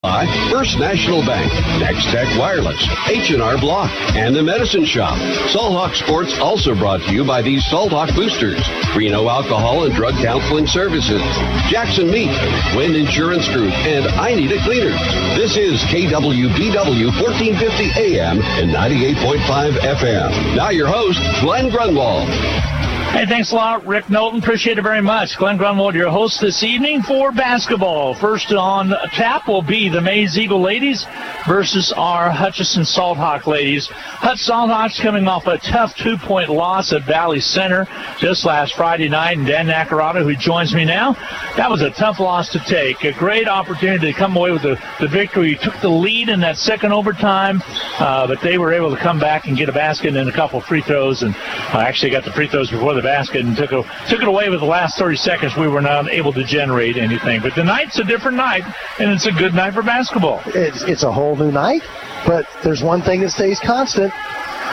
by First National Bank, Next Tech Wireless, H&R Block, and the Medicine Shop. Salthawk Sports also brought to you by these Salthawk boosters, Reno Alcohol and Drug Counseling Services, Jackson Meat, Wind Insurance Group, and I Need a Cleaner. This is KWBW 1450 AM and 98.5 FM. Now your host, Glenn Grunwald. Hey, thanks a lot, Rick Knowlton. Appreciate it very much. Glenn Grunwald, your host this evening for basketball. First on tap will be the Maize Eagle ladies versus our Hutchinson Salthawk ladies. Salthawks coming off a tough 2-point loss at Valley Center just last Friday night. And Dan Nacarata, who joins me now, that was a tough loss to take. A great opportunity to come away with the victory. Took the lead in that second overtime, but they were able to come back and get a basket and a couple free throws, and actually got the free throws before the basket and took it away with the last 30 seconds. We were not able to generate anything. But tonight's a different night, and it's a good night for basketball. It's a whole new night, but there's one thing that stays constant.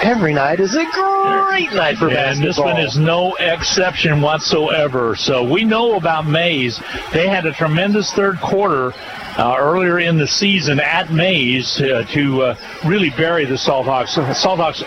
Every night is a great night for basketball. And this one is no exception whatsoever. So we know about Maize. They had a tremendous third quarter earlier in the season at Maize to really bury the Salthawks. Salthawks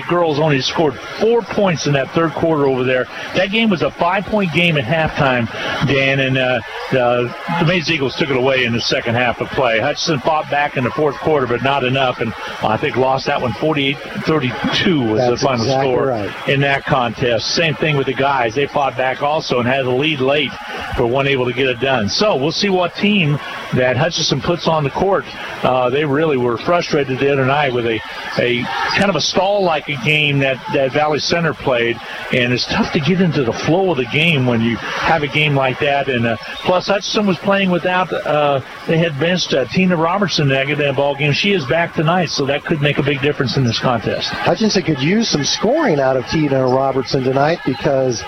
girls only scored 4 points in that third quarter over there. That game was a 5-point game at halftime, Dan, and the Maize Eagles took it away in the second half of play. Hutchinson fought back in the fourth quarter, but not enough, and I think lost that one 48-32 was the final score in that contest. Same thing with the guys. They fought back also and had a lead late, but weren't able to get it done. So we'll see what team that Hutchinson puts on the court. They really were frustrated the other night with a kind of a stall-like a game that Valley Center played, and it's tough to get into the flow of the game when you have a game like that. And plus, Hutchinson was playing without, they had benched Tina Robertson in that ball game. She is back tonight, so that could make a big difference in this contest. Hutchinson could use some scoring out of Tina Robertson tonight, because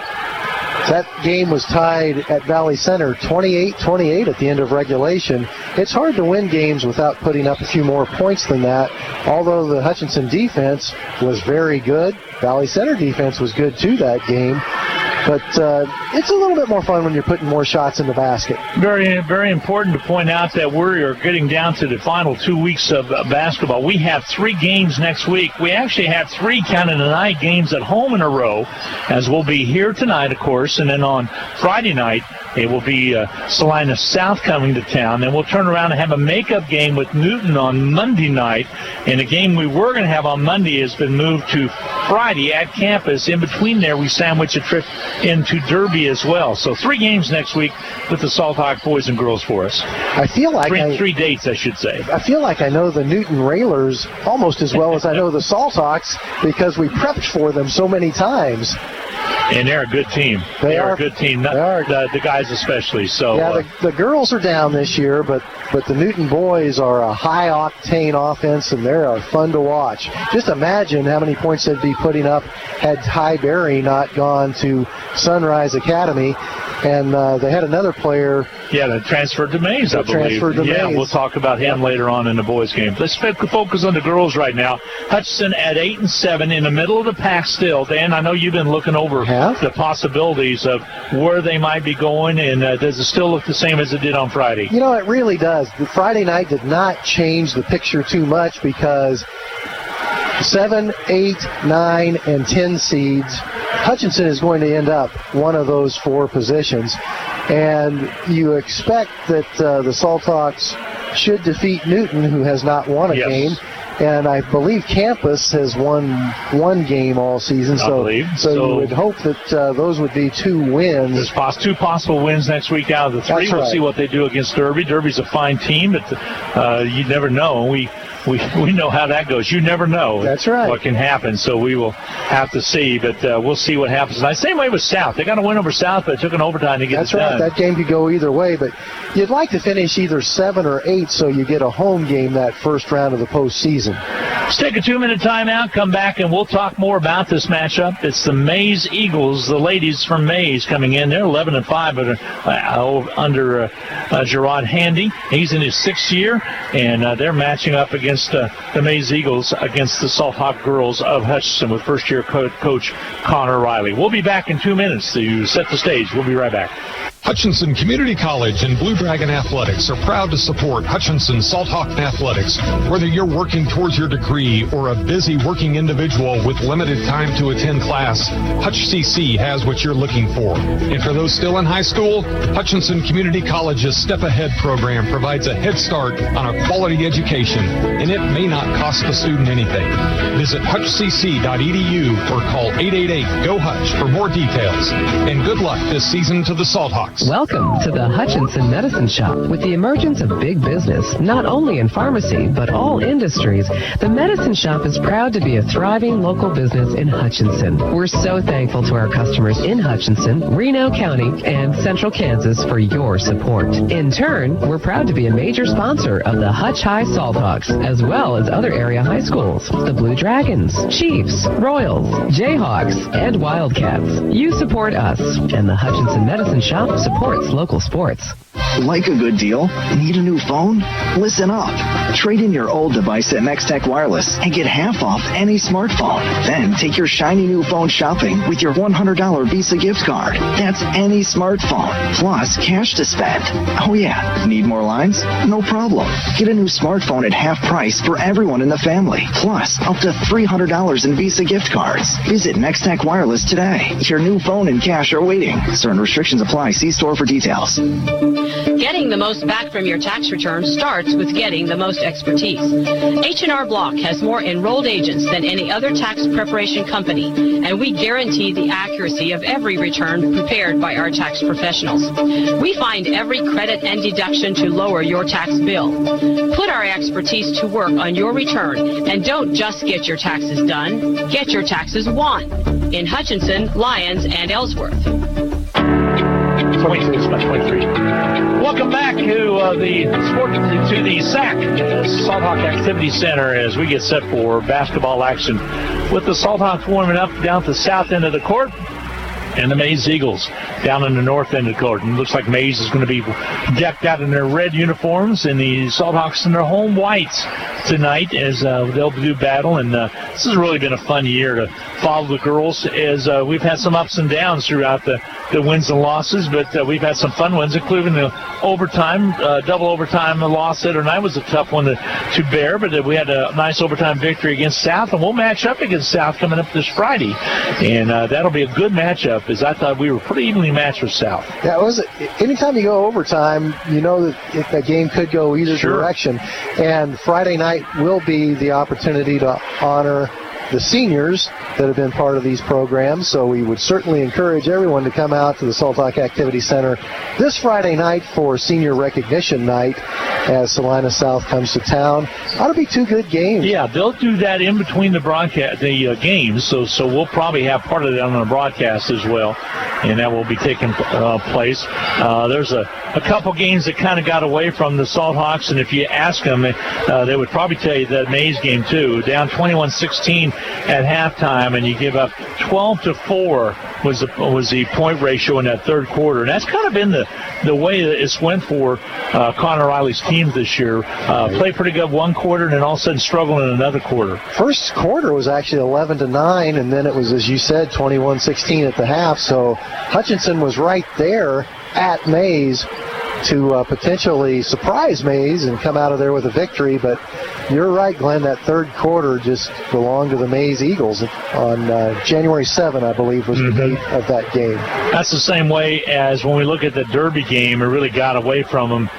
that game was tied at Valley Center 28-28 at the end of regulation. It's hard to win games without putting up a few more points than that. Although the Hutchinson defense was very good, Valley Center defense was good too that game. But it's a little bit more fun when you're putting more shots in the basket. Very, very important to point out that we are getting down to the final 2 weeks of basketball. We have 3 games next week. We actually have 3 tonight games at home in a row, as we'll be here tonight, of course, and then on Friday night it will be Salina South coming to town. Then we'll turn around and have a makeup game with Newton on Monday night, and a game we were going to have on Monday has been moved to Friday at campus. In between there, we sandwich a trip into Derby as well. So 3 games next week with the Salthawk boys and girls for us. I feel like three dates, I should say. I feel like I know the Newton Railers almost as well as I know the Salthawks, because we prepped for them so many times. And they're a good team. They are a good team. The guys especially. So yeah, the girls are down this year, but the Newton boys are a high-octane offense, and they're fun to watch. Just imagine how many points they'd be putting up had Ty Berry not gone to Sunrise Academy. And they had another player. Yeah, that transferred to Maize, I believe. Yeah, we'll talk about him later on in the boys' game. Let's focus on the girls right now. Hutchinson at 8-7 in the middle of the pack still. Dan, I know you've been looking over the possibilities of where they might be going, and does it still look the same as it did on Friday? You know, it really does. The Friday night did not change the picture too much, because 7, 8, 9, and 10 seeds, Hutchinson is going to end up one of those 4 positions. And you expect that the Salthawks should defeat Newton, who has not won a game. And I believe Campus has won 1 game all season. So you would hope that those would be 2 wins. There's 2 possible wins next week out of the 3. We'll see what they do against Derby. Derby's a fine team, but you never know. We know how that goes. You never know. That's right. What can happen. So we will have to see, but we'll see what happens. And same way with South. They got to win over South, but it took an overtime to get it done. That's right. That game could go either way, but you'd like to finish either 7 or 8 so you get a home game that first round of the postseason. Let's take a 2-minute timeout, come back, and we'll talk more about this matchup. It's the Maize Eagles, the ladies from Maize coming in. They're 11-5 under Gerard Handy. He's in his 6th year, and they're matching up against the Maize Eagles against the Salthawk girls of Hutchinson with first-year coach Connor Riley. We'll be back in 2 minutes to set the stage. We'll be right back. Hutchinson Community College and Blue Dragon Athletics are proud to support Hutchinson Salthawk Athletics. Whether you're working towards your degree or a busy working individual with limited time to attend class, Hutch CC has what you're looking for. And for those still in high school, Hutchinson Community College's Step Ahead program provides a head start on a quality education, and it may not cost the student anything. Visit hutchcc.edu or call 888-GO-HUTCH for more details. And good luck this season to the Salthawks. Welcome to the Hutchinson Medicine Shop. With the emergence of big business, not only in pharmacy, but all industries, the Medicine Shop is proud to be a thriving local business in Hutchinson. We're so thankful to our customers in Hutchinson, Reno County, and Central Kansas for your support. In turn, we're proud to be a major sponsor of the Hutch High Salthawks, as well as other area high schools, the Blue Dragons, Chiefs, Royals, Jayhawks, and Wildcats. You support us, and the Hutchinson Medicine Shop supports local sports. Like a good deal? Need a new phone? Listen up. Trade in your old device at Nextech Wireless and get half off any smartphone. Then take your shiny new phone shopping with your $100 Visa gift card. That's any smartphone, plus cash to spend. Oh yeah, need more lines? No problem. Get a new smartphone at half price for everyone in the family, plus up to $300 in Visa gift cards. Visit Nextech Wireless today. Your new phone and cash are waiting. Certain restrictions apply. See store for details. Getting the most back from your tax return starts with getting the most expertise. H&R Block has more enrolled agents than any other tax preparation company, and we guarantee the accuracy of every return prepared by our tax professionals. We find every credit and deduction to lower your tax bill. Put our expertise to work on your return, and don't just get your taxes done, get your taxes won. In Hutchinson, Lyons, and Ellsworth. 23. Welcome back to the SAC, Salthawk Activity Center, as we get set for basketball action with the Salthawks warming up down at the south end of the court and the Maize Eagles down in the north end of the court. And it looks like Maize is going to be decked out in their red uniforms and the Salthawks in their home whites tonight as they'll do battle. And this has really been a fun year to follow the girls as we've had some ups and downs throughout the wins and losses, but we've had some fun ones, including the overtime, double overtime loss the other night was a tough one to bear, but we had a nice overtime victory against South, and we'll match up against South coming up this Friday, and that'll be a good matchup, as I thought we were pretty evenly matched with South. Yeah, it was. Anytime you go overtime, you know that the game could go either direction, and Friday night will be the opportunity to honor the seniors that have been part of these programs, so we would certainly encourage everyone to come out to the Salthawk Activity Center this Friday night for Senior Recognition Night as Salina South comes to town. Ought to be two good games. Yeah, they'll do that in between the games, so we'll probably have part of that on the broadcast as well, and that will be taking place. There's a couple games that kind of got away from the Salthawks, and if you ask them, they would probably tell you that Maize game too, down 21-16 at halftime, and you give up 12-4 was the point ratio in that third quarter, and that's kind of been the way that it's went for Connor Riley's team this year. Played pretty good one quarter, and then all of a sudden struggled in another quarter. First quarter was actually 11-9, and then it was, as you said, 21-16 at the half. So Hutchinson was right there at Maize to potentially surprise Maize and come out of there with a victory. But you're right, Glenn, that third quarter just belonged to the Maize Eagles. On January 7, I believe, was the date of that game. That's the same way as when we look at the Derby game. It really got away from them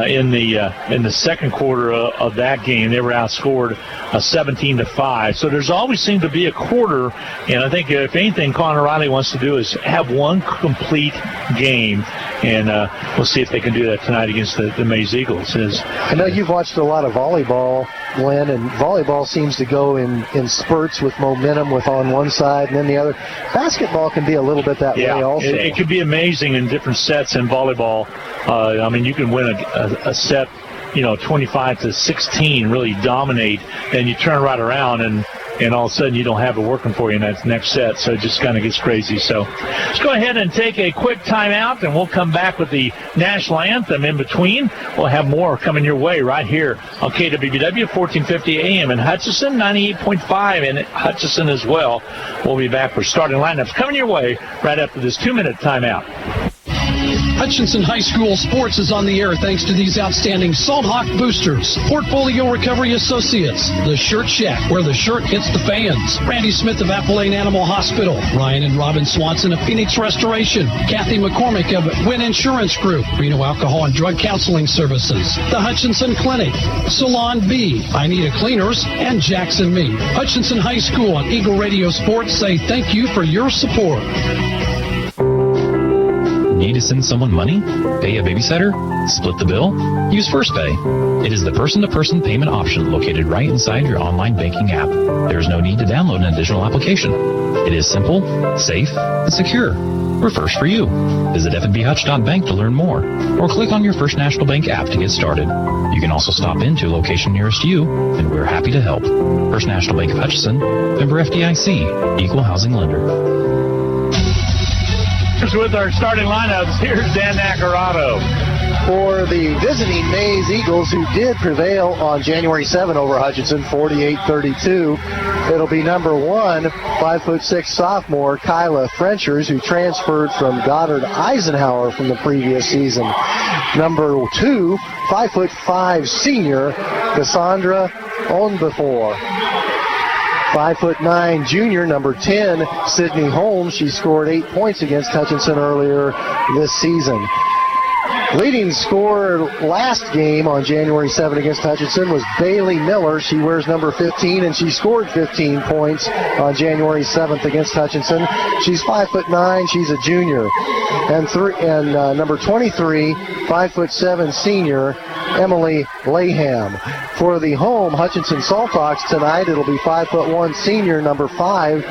in the second quarter of that game. They were outscored 17-5. So there's always seemed to be a quarter, and I think if anything Connor Riley wants to do is have one complete game, and we'll see if they can do that tonight against the Maize Eagles. I know you've watched a lot of volleyball, Glenn, and volleyball seems to go in spurts with momentum with on one side and then the other. Basketball can be a little bit that way also. It could be amazing in different sets in volleyball. I mean, you can win a set, 25-16, really dominate, and you turn right around and all of a sudden you don't have it working for you in that next set, so it just kind of gets crazy. So let's go ahead and take a quick timeout, and we'll come back with the national anthem in between. We'll have more coming your way right here on KWBW 1450 AM in Hutchinson, 98.5 in Hutchinson as well. We'll be back for starting lineups coming your way right after this 2-minute timeout. Hutchinson High School sports is on the air thanks to these outstanding Salthawk boosters. Portfolio Recovery Associates, The Shirt Shack, where the shirt hits the fans. Randy Smith of Appalachian Animal Hospital. Ryan and Robin Swanson of Phoenix Restoration. Kathy McCormick of Wynn Insurance Group. Reno Alcohol and Drug Counseling Services. The Hutchinson Clinic. Salon B. I Need a Cleaners. And Jackson Me. Hutchinson High School and Eagle Radio Sports say thank you for your support. Need to send someone money? Pay a babysitter? Split the bill? Use First Pay. It is the person-to-person payment option located right inside your online banking app. There is no need to download an additional application. It is simple, safe, and secure. We're first for you. Visit fnbhutch.bank to learn more, or click on your First National Bank app to get started. You can also stop into a location nearest you, and we're happy to help. First National Bank of Hutchinson, member FDIC, equal housing lender. With our starting lineups, here's Dan Nacarado. For the visiting Maize Eagles, who did prevail on January 7 over Hutchinson, 48-32, it'll be number 1, 5'6" sophomore Kyla Frenchers, who transferred from Goddard Eisenhower from the previous season. Number 2, 5'5" senior Cassandra Onbefor. 5'9" junior, number 10, Sydney Holmes. She scored 8 points against Hutchinson earlier this season. Leading scorer last game on January 7 against Hutchinson was Bailey Miller. She wears number 15, and she scored 15 points on January 7th against Hutchinson. She's 5'9". She's a junior. And number 23, 5'7" senior, Emily Laham. For the home Hutchinson Salthawks tonight, it'll be 5'1" senior, number 5,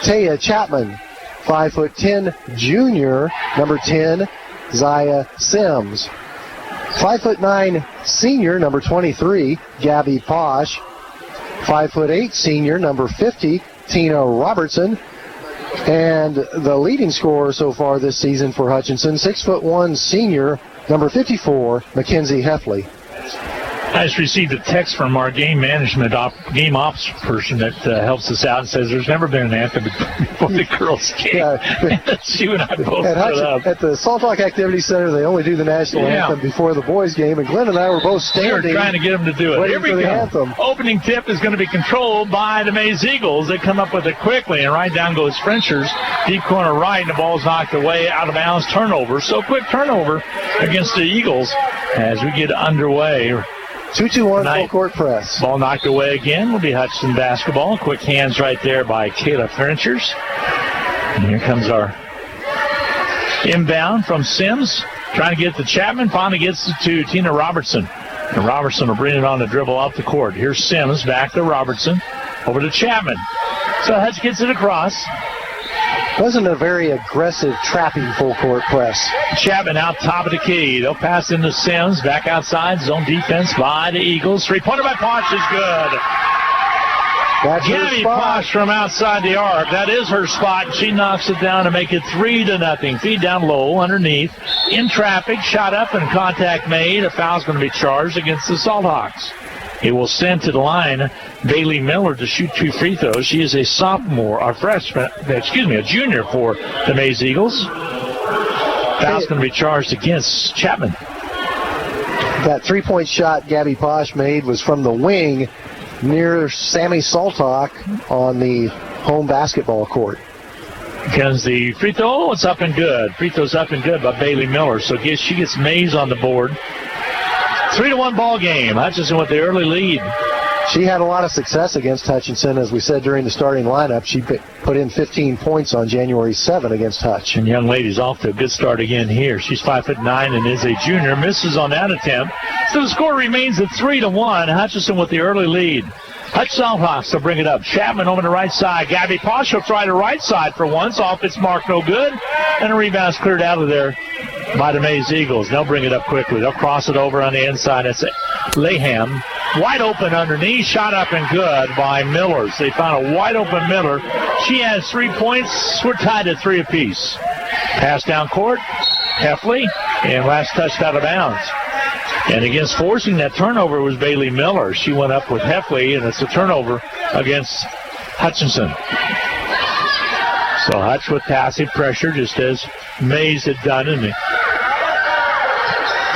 Taya Chapman. 5'10" junior, number 10, Zaya Sims. 5'9" senior, number 23, Gabby Posh. 5'8" senior, number 50, Tina Robertson. And the leading scorer so far this season for Hutchinson, 6'1" senior, number 54, Mackenzie Heffley. I just received a text from our game management game ops person that helps us out and says there's never been an anthem before the girls' game. Yeah. She and I both at the Salthawk Activity Center, they only do the national anthem before the boys' game, and Glenn and I were both standing. We were trying to get them to do it. Here we go. Anthem. Opening tip is going to be controlled by the Maize Eagles. They come up with it quickly, and right down goes Frenchers. Deep corner right, and the ball's knocked away, out of bounds, turnover. So quick turnover against the Eagles as we get underway. 2-2-1 full court press. Ball knocked away again. Will be Hutchinson basketball. Quick hands right there by Kayla Frenchers. And here comes our inbound from Sims. Trying to get to Chapman. Finally gets it to Tina Robertson. And Robertson will bring it on the dribble off the court. Here's Sims back to Robertson. Over to Chapman. So Hutch gets it across. Wasn't a very aggressive, trapping full-court press. Chapman out top of the key. They'll pass into Sims. Back outside. Zone defense by the Eagles. Three-pointer by Posh is good. That's Gabby Posh from outside the arc. That is her spot. She knocks it down to make it 3-0. Feed down low, underneath. In traffic, shot up and contact made. A foul's going to be charged against the Salthawks. It will send to the line Bailey Miller to shoot 2 free throws. She is a sophomore, a junior for the Maize Eagles. Foul's going to be charged against Chapman. That 3-point shot Gabby Posh made was from the wing near Sammy Salthawk on the home basketball court. Because the free throw, it's up and good. Free throw's up and good by Bailey Miller. So she gets Maize on the board. 3-1 ball game. Hutchinson with the early lead. She had a lot of success against Hutchinson, as we said during the starting lineup. She put in 15 points on January 7 against Hutch. And young lady's off to a good start again here. She's 5'9" and is a junior. Misses on that attempt. So the score remains at 3-1. Hutchinson with the early lead. Hutch Salthawks will bring it up. Chapman over the right side. Gabby Posh will try the right side for once. Off its mark, no good. And a rebound's cleared out of there by the Maize Eagles. They'll bring it up quickly. They'll cross it over on the inside. It's Laham. Wide open underneath. Shot up and good by Miller. So they found a wide open Miller. She has 3 points. We're tied at 3 apiece. Pass down court. Heffley. And last touched out of bounds. And against forcing that turnover was Bailey Miller. She went up with Heffley, and it's a turnover against Hutchinson. So Hutch with passive pressure, just as Maize had done in the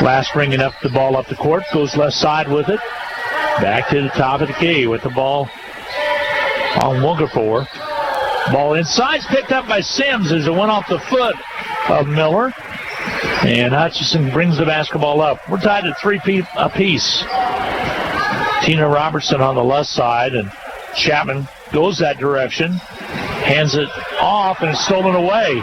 Last bringing up the ball up the court, goes left side with it. Back to the top of the key with the ball on Wongerfor. Ball inside, picked up by Sims as it went off the foot of Miller. And Hutchinson brings the basketball up. We're tied at 3 apiece. Tina Robertson on the left side, and Chapman goes that direction. Hands it off, and it's stolen away.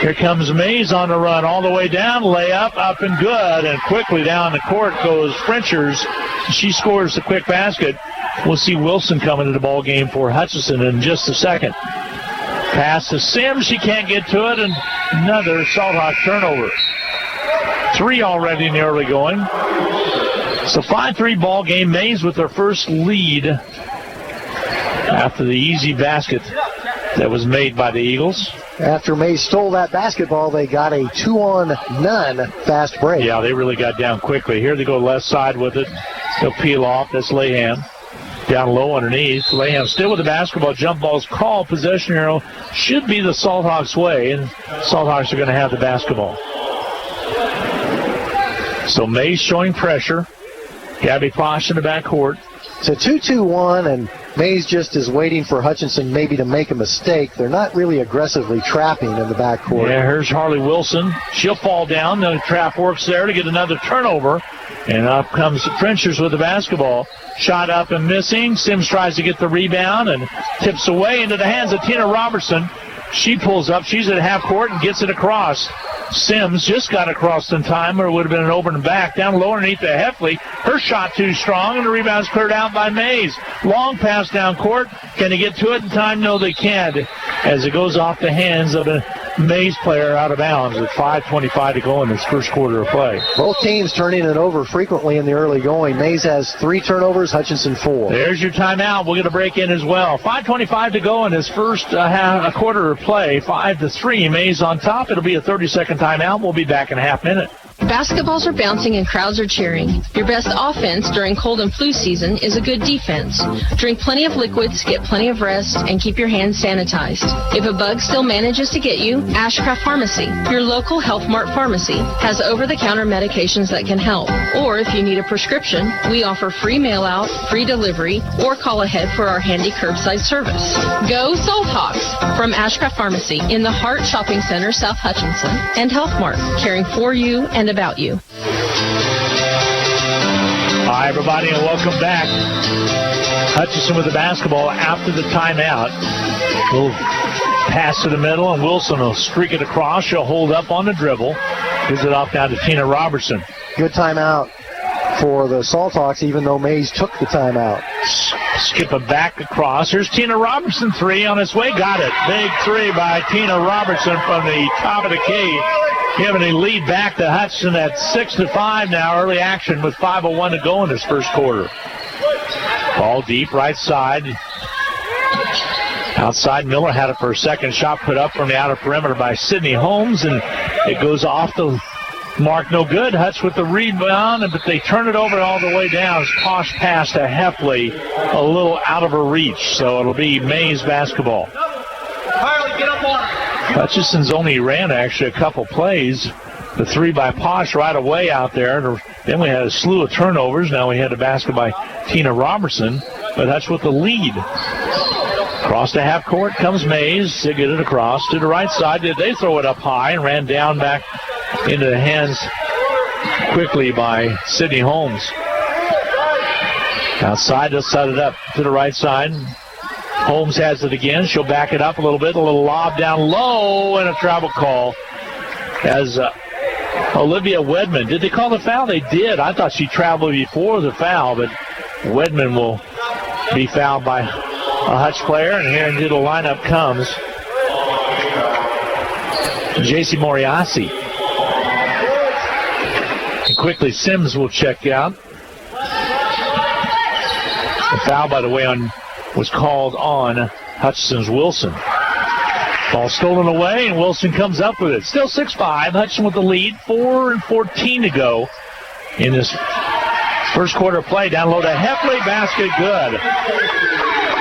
Here comes Maize on the run all the way down. Layup, up and good. And quickly down the court goes Frenchers. She scores the quick basket. We'll see Wilson coming to the ball game for Hutchinson in just a second. Pass to Sims. She can't get to it. And another Salthawk turnover. 3 already in the early going. So 5-3 ball game. Maize with their first lead after the easy basket that was made by the Eagles. After Maize stole that basketball, they got a 2-on-none fast break. Yeah, they really got down quickly. Here they go left side with it. They'll peel off. That's Lehan. Down low underneath. Lehan still with the basketball. Jump ball's called. Possession arrow should be the Salthawks' way, and Salthawks are going to have the basketball. So Maize showing pressure. Gabby Posh in the backcourt. It's a 2-2-1, and Maize just is waiting for Hutchinson maybe to make a mistake. They're not really aggressively trapping in the backcourt. Yeah, here's Harley Wilson. She'll fall down. The trap works there to get another turnover. And up comes Frenchers with the basketball. Shot up and missing. Sims tries to get the rebound and tips away into the hands of Tina Robertson. She pulls up. She's at half court and gets it across. Sims just got across in time, or it would have been an over and back. Down low underneath the Heffley. Her shot too strong, and the rebound's cleared out by Maize. Long pass down court. Can they get to it in time? No, they can't. As it goes off the hands of a Maize player out of bounds with 5:25 to go in this first quarter of play. Both teams turning it over frequently in the early going. Maize has 3 turnovers, Hutchinson 4. There's your timeout. We'll get a break in as well. 5:25 to go in this first quarter of play. 5-3. Maize on top. It'll be a 30-second timeout. We'll be back in a half minute. Basketballs are bouncing and crowds are cheering. Your best offense during cold and flu season is a good defense. Drink plenty of liquids, get plenty of rest, and keep your hands sanitized. If a bug still manages to get you, Ashcraft Pharmacy, your local Health Mart pharmacy, has over-the-counter medications that can help. Or if you need a prescription, we offer free mail-out, free delivery, or call ahead for our handy curbside service. Go Salthawks from Ashcraft Pharmacy in the Hart Shopping Center, South Hutchinson, and Health Mart, caring for you and about you. Hi, everybody, and welcome back. Hutchinson with the basketball after the timeout. We'll pass to the middle, and Wilson will streak it across. She'll hold up on the dribble. Gives it off down to Tina Robertson. Good timeout for the Salthawks, even though Maize took the timeout. Skip it back across. Here's Tina Robertson, 3 on its way. Got it. Big 3 by Tina Robertson from the top of the key. Giving a lead back to Hutchinson at 6-5 now. Early action with 5:01 to go in this first quarter. Ball deep, right side. Outside, Miller had it for a second shot put up from the outer perimeter by Sydney Holmes, and it goes off the mark. No good. Hutch with the rebound, but they turn it over all the way down. It's Posh pass to Heffley, a little out of her reach, so it'll be Maize basketball. Hutchinson's only ran actually a couple plays. The 3 by Posh right away out there. And then we had a slew of turnovers. Now we had a basket by Tina Robertson, but Hutch with the lead. Across the half court comes Maize. They get it across to the right side. They throw it up high and ran down back into the hands quickly by Sydney Holmes. Outside, they'll set it up to the right side. Holmes has it again. She'll back it up a little bit. A little lob down low and a travel call as Olivia Wedman. Did they call the foul? They did. I thought she traveled before the foul, but Wedman will be fouled by a Hutch player. And here into the lineup comes J.C. Moriarty. And quickly Sims will check out. The foul, by the way, was called on Hutchinson's Wilson. Ball stolen away, and Wilson comes up with it. Still 6-5. Hutchinson with the lead. 4:14 to go in this first quarter play. Down low to Heffley. Basket good.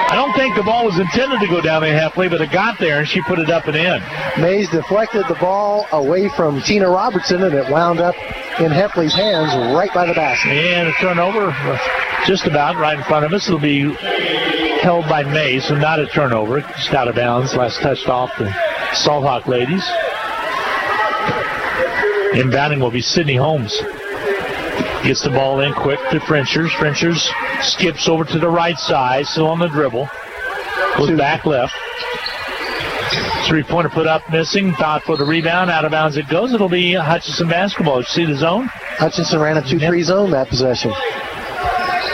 I don't think the ball was intended to go down to Heffley, but it got there, and she put it up and in. Maize deflected the ball away from Tina Robertson, and it wound up in Heffley's hands right by the basket. And a turnover just about right in front of us. It'll be held by Maize, so not a turnover. Just out of bounds. Last touched off the Salthawk ladies. Inbounding will be Sydney Holmes. Gets the ball in quick to Frenchers. Frenchers skips over to the right side, still on the dribble. Goes back left. Three-pointer put up, missing. Thought for the rebound. Out of bounds it goes. It'll be Hutchinson basketball. You see the zone? Hutchinson ran a 2-3 zone that possession.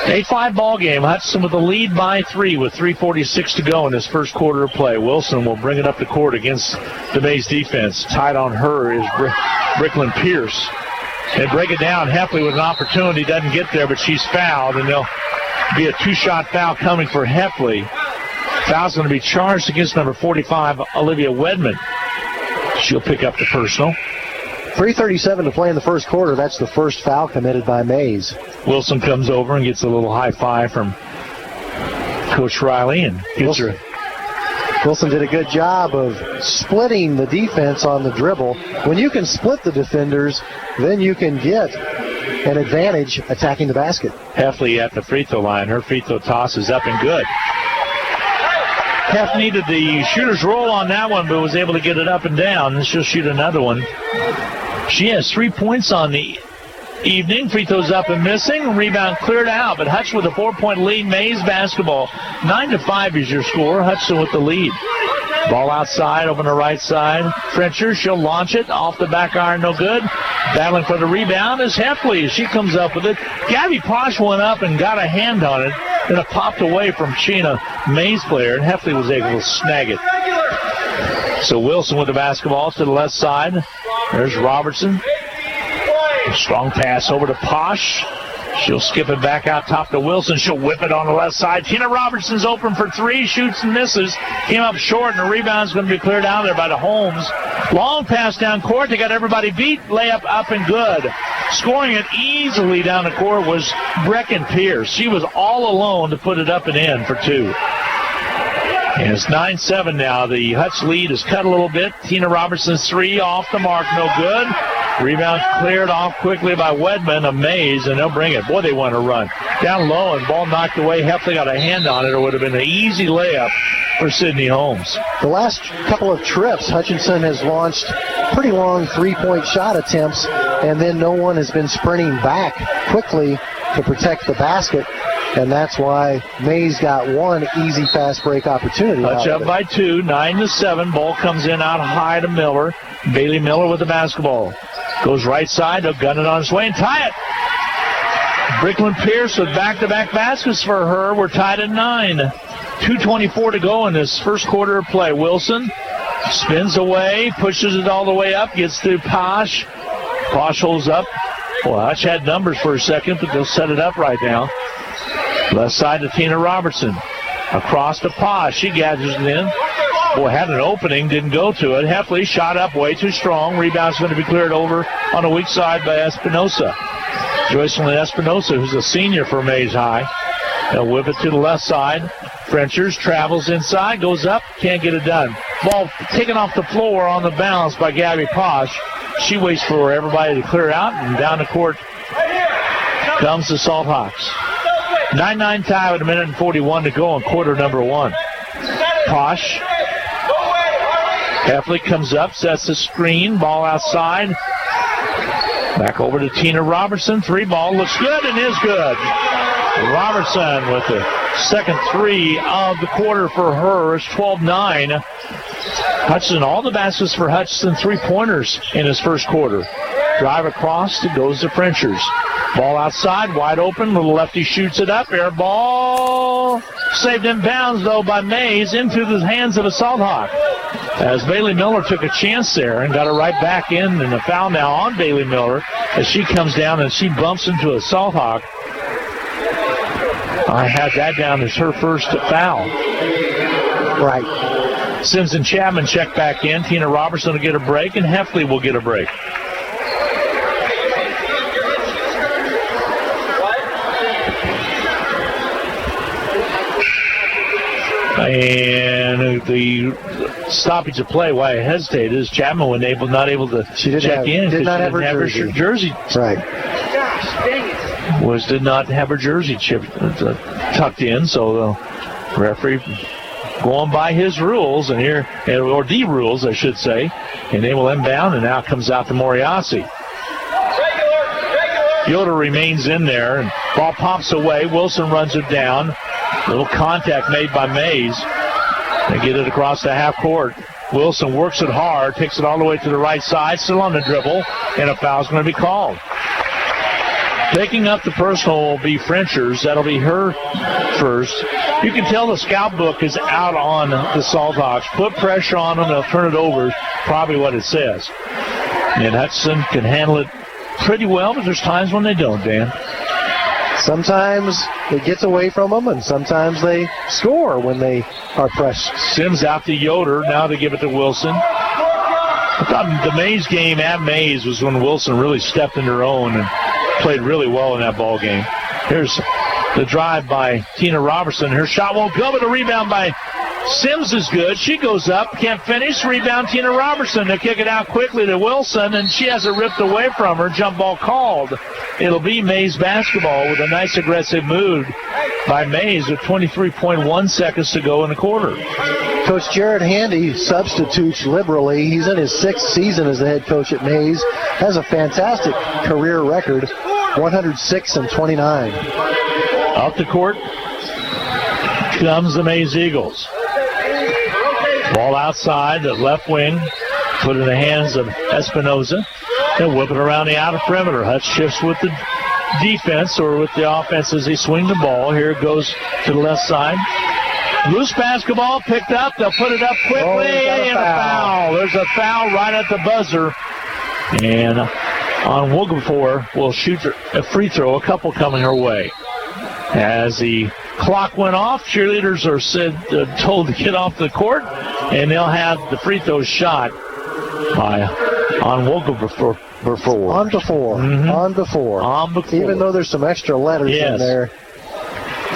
8-5 ball game. Hutchinson with the lead by 3 with 3:46 to go in this first quarter of play. Wilson will bring it up the court against the Maize defense. Tied on her is Bricklin Pierce. They break it down. Heffley with an opportunity. Doesn't get there, but she's fouled, and there'll be a 2-shot foul coming for Heffley. Foul's going to be charged against number 45, Olivia Wedman. She'll pick up the personal. 3:37 to play in the first quarter. That's the first foul committed by Maize. Wilson comes over and gets a little high five from Coach Riley and gets her. Wilson did a good job of splitting the defense on the dribble. When you can split the defenders, then you can get an advantage attacking the basket. Heffley at the free throw line. Her free throw toss is up and good. Heff needed the shooter's roll on that one, but was able to get it up and down, and she'll shoot another one. She has 3 points on the evening. Free throws up and missing. Rebound cleared out, but Hutch with a 4-point lead. Maize basketball. 9-5 is your score. Hutchinson with the lead. Ball outside, over the right side. Frencher, she'll launch it. Off the back iron, no good. Battling for the rebound is Heffley. She comes up with it. Gabby Posh went up and got a hand on it. Then it popped away from Sheena, Maize player, and Heffley was able to snag it. So Wilson with the basketball to the left side. There's Robertson. A strong pass over to Posh. She'll skip it back out top to Wilson. She'll whip it on the left side. Tina Robertson's open for 3. Shoots and misses. Came up short, and the rebound's going to be cleared out there by the Holmes. Long pass down court. They got everybody beat. Layup up and good. Scoring it easily down the court was Brecken Pierce. She was all alone to put it up and in for 2. And it's 9-7 now. The Hutch lead is cut a little bit. Tina Robertson's 3 off the mark, no good. Rebound cleared off quickly by Wedman of Maize, and they'll bring it. Boy, they want to run. Down low, and ball knocked away. Heffley got a hand on it, or it would have been an easy layup for Sydney Holmes. The last couple of trips, Hutchinson has launched pretty long 3-point shot attempts, and then no one has been sprinting back quickly to protect the basket. And that's why Maize got one easy fast break opportunity. Hutch up by 2, 9-7. Ball comes in out high to Miller. Bailey Miller with the basketball. Goes right side. They'll gun it on its way and tie it. Bricklin Pierce with back-to-back baskets for her. We're tied at 9. 2:24 to go in this first quarter of play. Wilson spins away, pushes it all the way up, gets to Posh. Posh holds up. Well, Hutch had numbers for a second, but they'll set it up right now. Left side to Tina Robertson. Across to Posh. She gathers it in. Boy, had an opening, didn't go to it. Heffley shot up way too strong. Rebound's going to be cleared over on the weak side by Espinosa. Joycelyn Espinosa, who's a senior for Maize High. They'll whip it to the left side. Frenchers travels inside, goes up, can't get it done. Ball taken off the floor on the bounce by Gabby Posh. She waits for everybody to clear out, and down the court comes the Salthawks. 9-9 tie with 1:41 to go in quarter number 1. Posh. Heffley comes up, sets the screen, ball outside. Back over to Tina Robertson. 3 ball looks good and is good. Robertson with the second 3 of the quarter for her. It's 12-9. Hutchinson, all the baskets for Hutchinson, 3-pointers in his first quarter. Drive across, it goes to Frenchers. Ball outside, wide open. Little lefty shoots it up. Air ball. Saved in bounds, though, by Maize into the hands of a Salthawk. As Bailey Miller took a chance there and got it right back in, and a foul now on Bailey Miller as she comes down and she bumps into a Salthawk. I had that down as her first foul. Right. Sims and Chapman check back in. Tina Robertson will get a break, and Heffley will get a break. And the stoppage of play, why I hesitated, is Chapman was not able to check in. Did not have her jersey. Right. Did not have her jersey tucked in, so the referee going by his rules, or the rules, I should say, and they will inbound, and now comes out to Moriarty. Yoder remains in there, and ball pops away. Wilson runs it down. Little contact made by Maize. They get it across the half court. Wilson works it hard, takes it all the way to the right side, still on the dribble, and a foul's going to be called. Taking up the personal will be Frenchers. That'll be her first. You can tell the scout book is out on the Salthawks. Put pressure on them, they'll turn it over, is probably what it says. And Hutchinson can handle it pretty well, but there's times when they don't, Dan. Sometimes it gets away from them, and sometimes they score when they are pressed. Sims out to Yoder, now to give it to Wilson. I thought the Maize game at Maize was when Wilson really stepped into her own and played really well in that ball game. Here's the drive by Tina Robertson. Her shot won't go, but the rebound by Sims is good. She goes up, can't finish. Rebound Tina Robertson. They kick it out quickly to Wilson, and she has it ripped away from her. Jump ball called. It'll be Maize basketball with a nice aggressive move by Maize with 23.1 seconds to go in the quarter. Coach Jared Handy substitutes liberally. He's in his 6th season as the head coach at Maize. Has a fantastic career record, 106-29. Off the court comes the Maize Eagles. Ball outside, the left wing, put in the hands of Espinoza. They'll whip it around the outer perimeter. Hutch shifts with the defense or with the offense as they swing the ball. Here it goes to the left side. Loose basketball picked up. They'll put it up quickly, and a foul. There's a foul right at the buzzer. And on Wilberforce will shoot a free throw, a couple coming her way. As the clock went off, cheerleaders are told to get off the court, and they'll have the free throw shot on Wilberforce. On before. Mm-hmm. On before. On before. Even though there's some extra letters in there,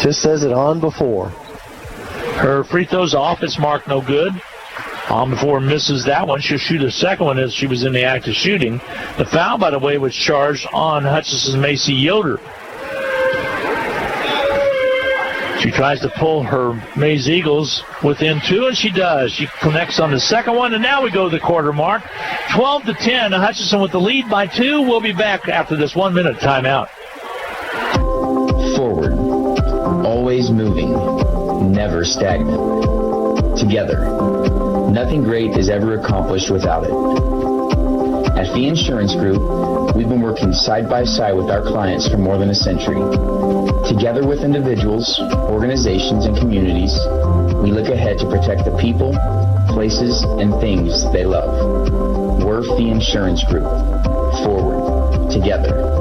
just says it on before. Her free throw's off. It's marked no good. On before misses that one. She'll shoot a second one as she was in the act of shooting. The foul, by the way, was charged on Hutchinson's Macy Yoder. She tries to pull her Maize Eagles within 2, and she does. She connects on the second one, and now we go to the quarter mark. 12-10, Hutchinson with the lead by 2. We'll be back after this 1-minute timeout. Forward, always moving, never stagnant. Together, nothing great is ever accomplished without it. At Fee Insurance Group, we've been working side by side with our clients for more than a century. Together with individuals, organizations, and communities, we look ahead to protect the people, places, and things they love. We're Fee Insurance Group. Forward. Together.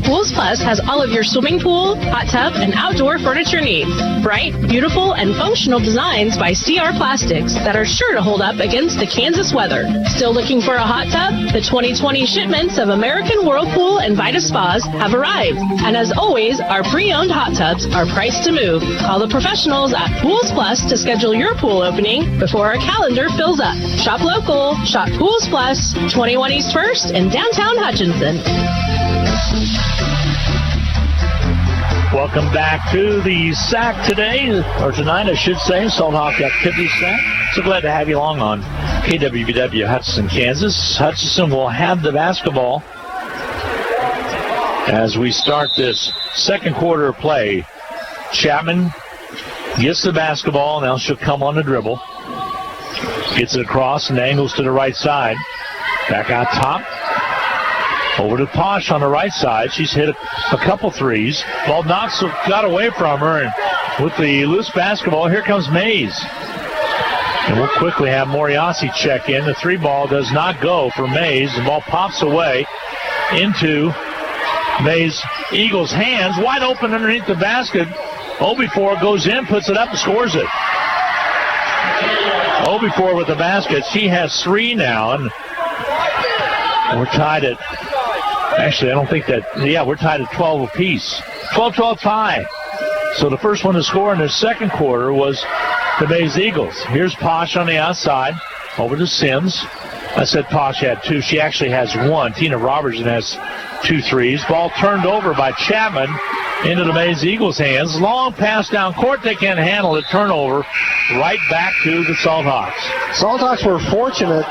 Pools Plus has all of your swimming pool, hot tub, and outdoor furniture needs. Bright, beautiful, and functional designs by CR Plastics that are sure to hold up against the Kansas weather. Still looking for a hot tub? The 2020 shipments of American Whirlpool and Vita Spas have arrived. And as always, our pre-owned hot tubs are priced to move. Call the professionals at Pools Plus to schedule your pool opening before our calendar fills up. Shop local. Shop Pools Plus, 21 East 1st in downtown Hutchinson. Welcome back to the SAC today, or tonight, I should say, Salthawk Activity SAC. So glad to have you along on KWBW Hutchinson, Kansas. Hutchinson will have the basketball as we start this second quarter of play. Chapman gets the basketball. Now she'll come on the dribble. Gets it across and angles to the right side. Back out top. Over to Posh on the right side. She's hit a couple threes. Ball got away from her, and with the loose basketball, here comes Maize. And we'll quickly have Moriarty check in. The 3-ball does not go for Maize. The ball pops away into Maize Eagles' hands. Wide open underneath the basket. Obifor goes in, puts it up, and scores it. Obifor with the basket. She has 3 now, and we're tied at... Actually, I don't think that... Yeah, we're tied at 12 apiece. 12-12 tie. So the first one to score in the second quarter was the Maize Eagles. Here's Posh on the outside, over to Sims. I said Posh had 2. She actually has 1. Tina Robertson has 2 threes. Ball turned over by Chapman into the Maize Eagles' hands. Long pass down court. They can't handle it. Turnover right back to the Salthawks. Salthawks were fortunate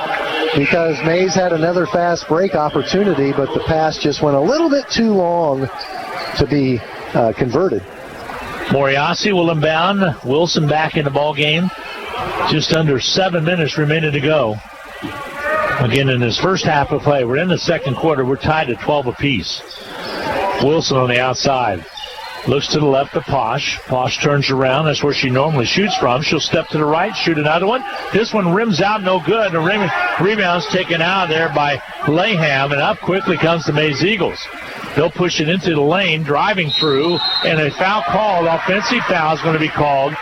because Maize had another fast break opportunity, but the pass just went a little bit too long to be converted. Moriasi will inbound. Wilson back in the ball game. Just under 7 minutes remaining to go. Again, in this first half of play, we're in the second quarter. We're tied at 12 apiece. Wilson on the outside. Looks to the left of Posh. Posh turns around. That's where she normally shoots from. She'll step to the right, shoot another one. This one rims out, no good. The rebound's taken out there by Layham, and up quickly comes the Maize Eagles. They'll push it into the lane, driving through, and a foul called. Offensive foul is going to be called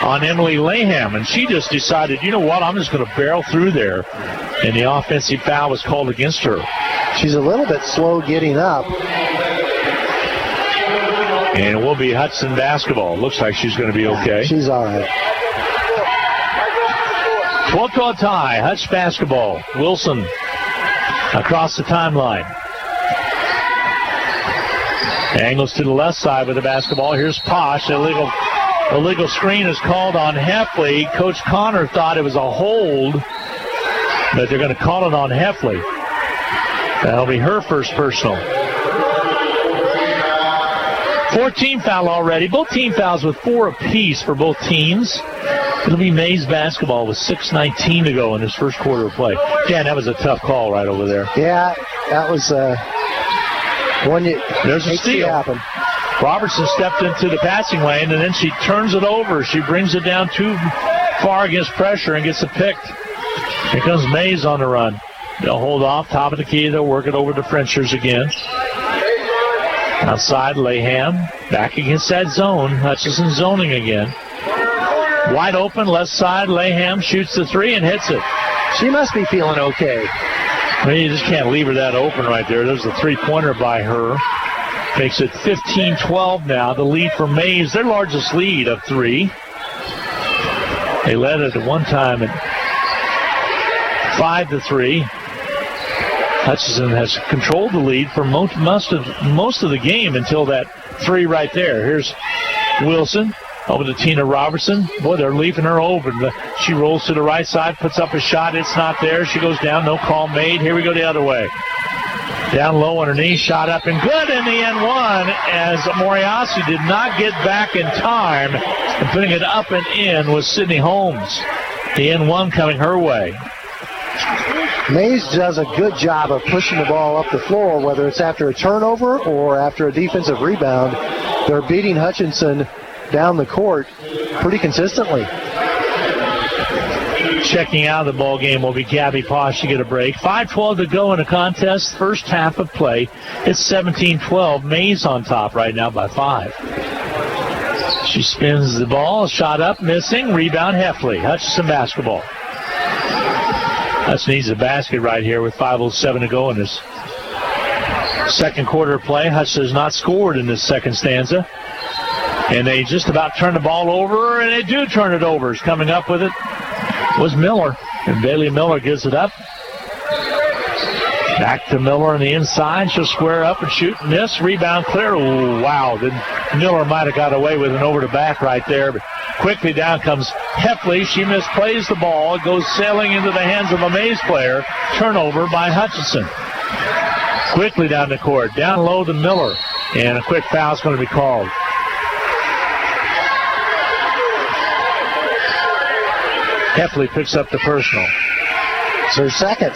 on Emily Layham, and she just decided, you know what, I'm just going to barrel through there, and the offensive foul was called against her. She's a little bit slow getting up. And it will be Hudson basketball. Looks like she's going to be okay. She's all right. 12-12 tie, Hutch basketball. Wilson across the timeline. Angles to the left side with the basketball. Here's Posh. Illegal screen is called on Heffley. Coach Connor thought it was a hold, but they're going to call it on Heffley. That'll be her first personal. 14 foul already. Both team fouls with 4 apiece for both teams. It'll be Maize basketball with 6:19 to go in this first quarter of play. Dan, that was a tough call right over there. Yeah, that was one you There's a steal. Happen. Robertson stepped into the passing lane, and then she turns it over. She brings it down too far against pressure and gets it picked. Here comes Maize on the run. They'll hold off, top of the key. They'll work it over to Frenchers again. Outside, Layham. Back against that zone. Hutchison zoning again. Wide open, left side. Layham shoots the 3 and hits it. She must be feeling okay. I mean, you just can't leave her that open right there. There's a 3-pointer by her. Makes it 15-12 now. The lead for Maize, their largest lead of 3. They led it at one time at 5-3. Hutchison has controlled the lead for most of the game until that 3 right there. Here's Wilson over to Tina Robertson. Boy, they're leaving her open. She rolls to the right side, puts up a shot. It's not there. She goes down. No call made. Here we go the other way. Down low on her knee, shot up and good in the N1 as Moriasi did not get back in time. And putting it up and in was Sydney Holmes. The N1 coming her way. Maize does a good job of pushing the ball up the floor, whether it's after a turnover or after a defensive rebound. They're beating Hutchinson down the court pretty consistently. Checking out of the ball game will be Gabby Posh to get a break. 5:12 to go in the contest. First half of play. It's 17-12. Maize on top right now by 5. She spins the ball. Shot up, missing. Rebound, Heffley. Hutchinson basketball. Hutchinson needs a basket right here with 5:07 to go in this second quarter of play. Hutchinson has not scored in this second stanza. And they just about turn the ball over, and they do turn it over. Is coming up with it was Miller, and Bailey Miller gives it up. Back to Miller on the inside. She'll square up and shoot, miss, rebound clear. Ooh, wow, then Miller might have got away with an over the back right there, but quickly down comes Heffley. She misplays the ball. It goes sailing into the hands of a Maize player. Turnover by Hutchinson. Quickly down the court, down low to Miller, and a quick foul is going to be called. Heffley picks up the personal. It's her second.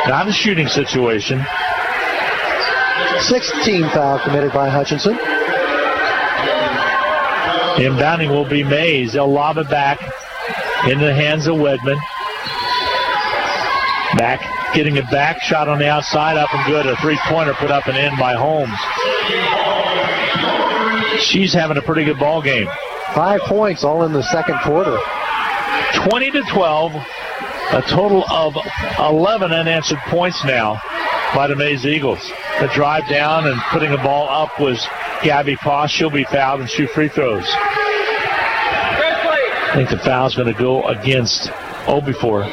Not a shooting situation. 16th foul committed by Hutchinson. Inbounding will be Maize. They'll lob it back into the hands of Wedman. Back, getting it back. Shot on the outside, up and good. A 3-pointer put up and in by Holmes. She's having a pretty good ball game. 5 points all in the second quarter. 20-12. A total of 11 unanswered points now by the Maize Eagles. The drive down and putting the ball up was Gabby Posh. She'll be fouled and shoot free throws. I think the foul's going to go against Obifor.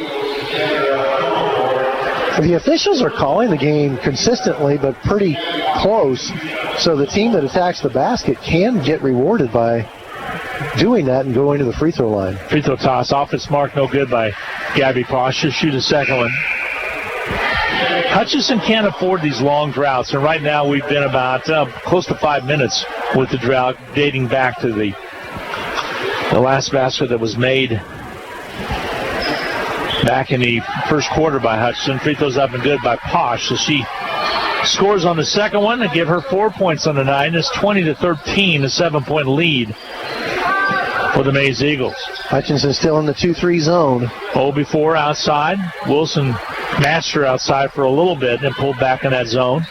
The officials are calling the game consistently, but pretty close. So the team that attacks the basket can get rewarded by doing that and going to the free throw line. Free throw toss off its mark, no good by Gabby Posh. She'll shoot a second one. Hutchinson can't afford these long droughts, and right now we've been about close to 5 minutes with the drought dating back to the last basket that was made back in the first quarter by Hutchinson. Free throws up and good by Posh, so she scores on the second one and give her 4 points on the night. It's 20-13, a 7-point lead for the Maize Eagles. Hutchinson still in the 2-3 zone. Obifor outside. Wilson matched her outside for a little bit and pulled back in that zone.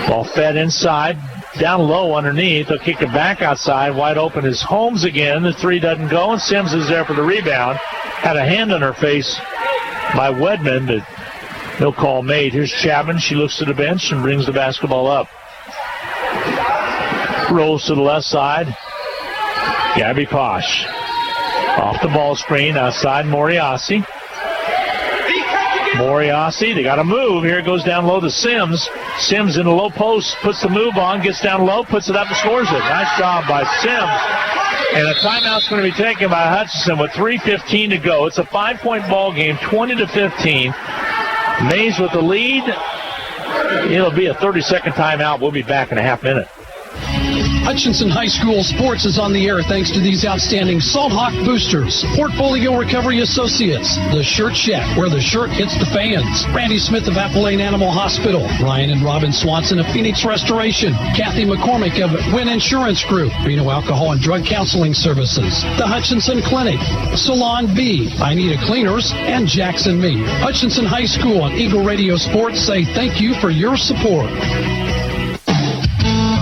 Ball fed inside. Down low underneath. They'll kick it back outside. Wide open is Holmes again. The three doesn't go, and Sims is there for the rebound. Had a hand on her face by Wedman, but no call made. Here's Chapman. She looks to the bench and brings the basketball up. Rolls to the left side. Gabby Posh. Off the ball screen. Outside Moriasi. Moriasi, they got to move. Here it goes down low to Sims. Sims in the low post, puts the move on, gets down low, puts it up and scores it. Nice job by Sims. And a timeout's going to be taken by Hutchinson with 3:15 to go. It's a 5-point ball game, 20-15. Maize with the lead. It'll be a 30-second timeout. We'll be back in a half minute. Hutchinson High School Sports is on the air thanks to these outstanding Salthawk boosters. Portfolio Recovery Associates, the Shirt Shack, where the shirt hits the fans. Randy Smith of Appalachian Animal Hospital. Ryan and Robin Swanson of Phoenix Restoration. Kathy McCormick of Wynn Insurance Group. Reno Alcohol and Drug Counseling Services. The Hutchinson Clinic. Salon B. I Need a Cleaners. And Jackson Me. Hutchinson High School and Eagle Radio Sports say thank you for your support.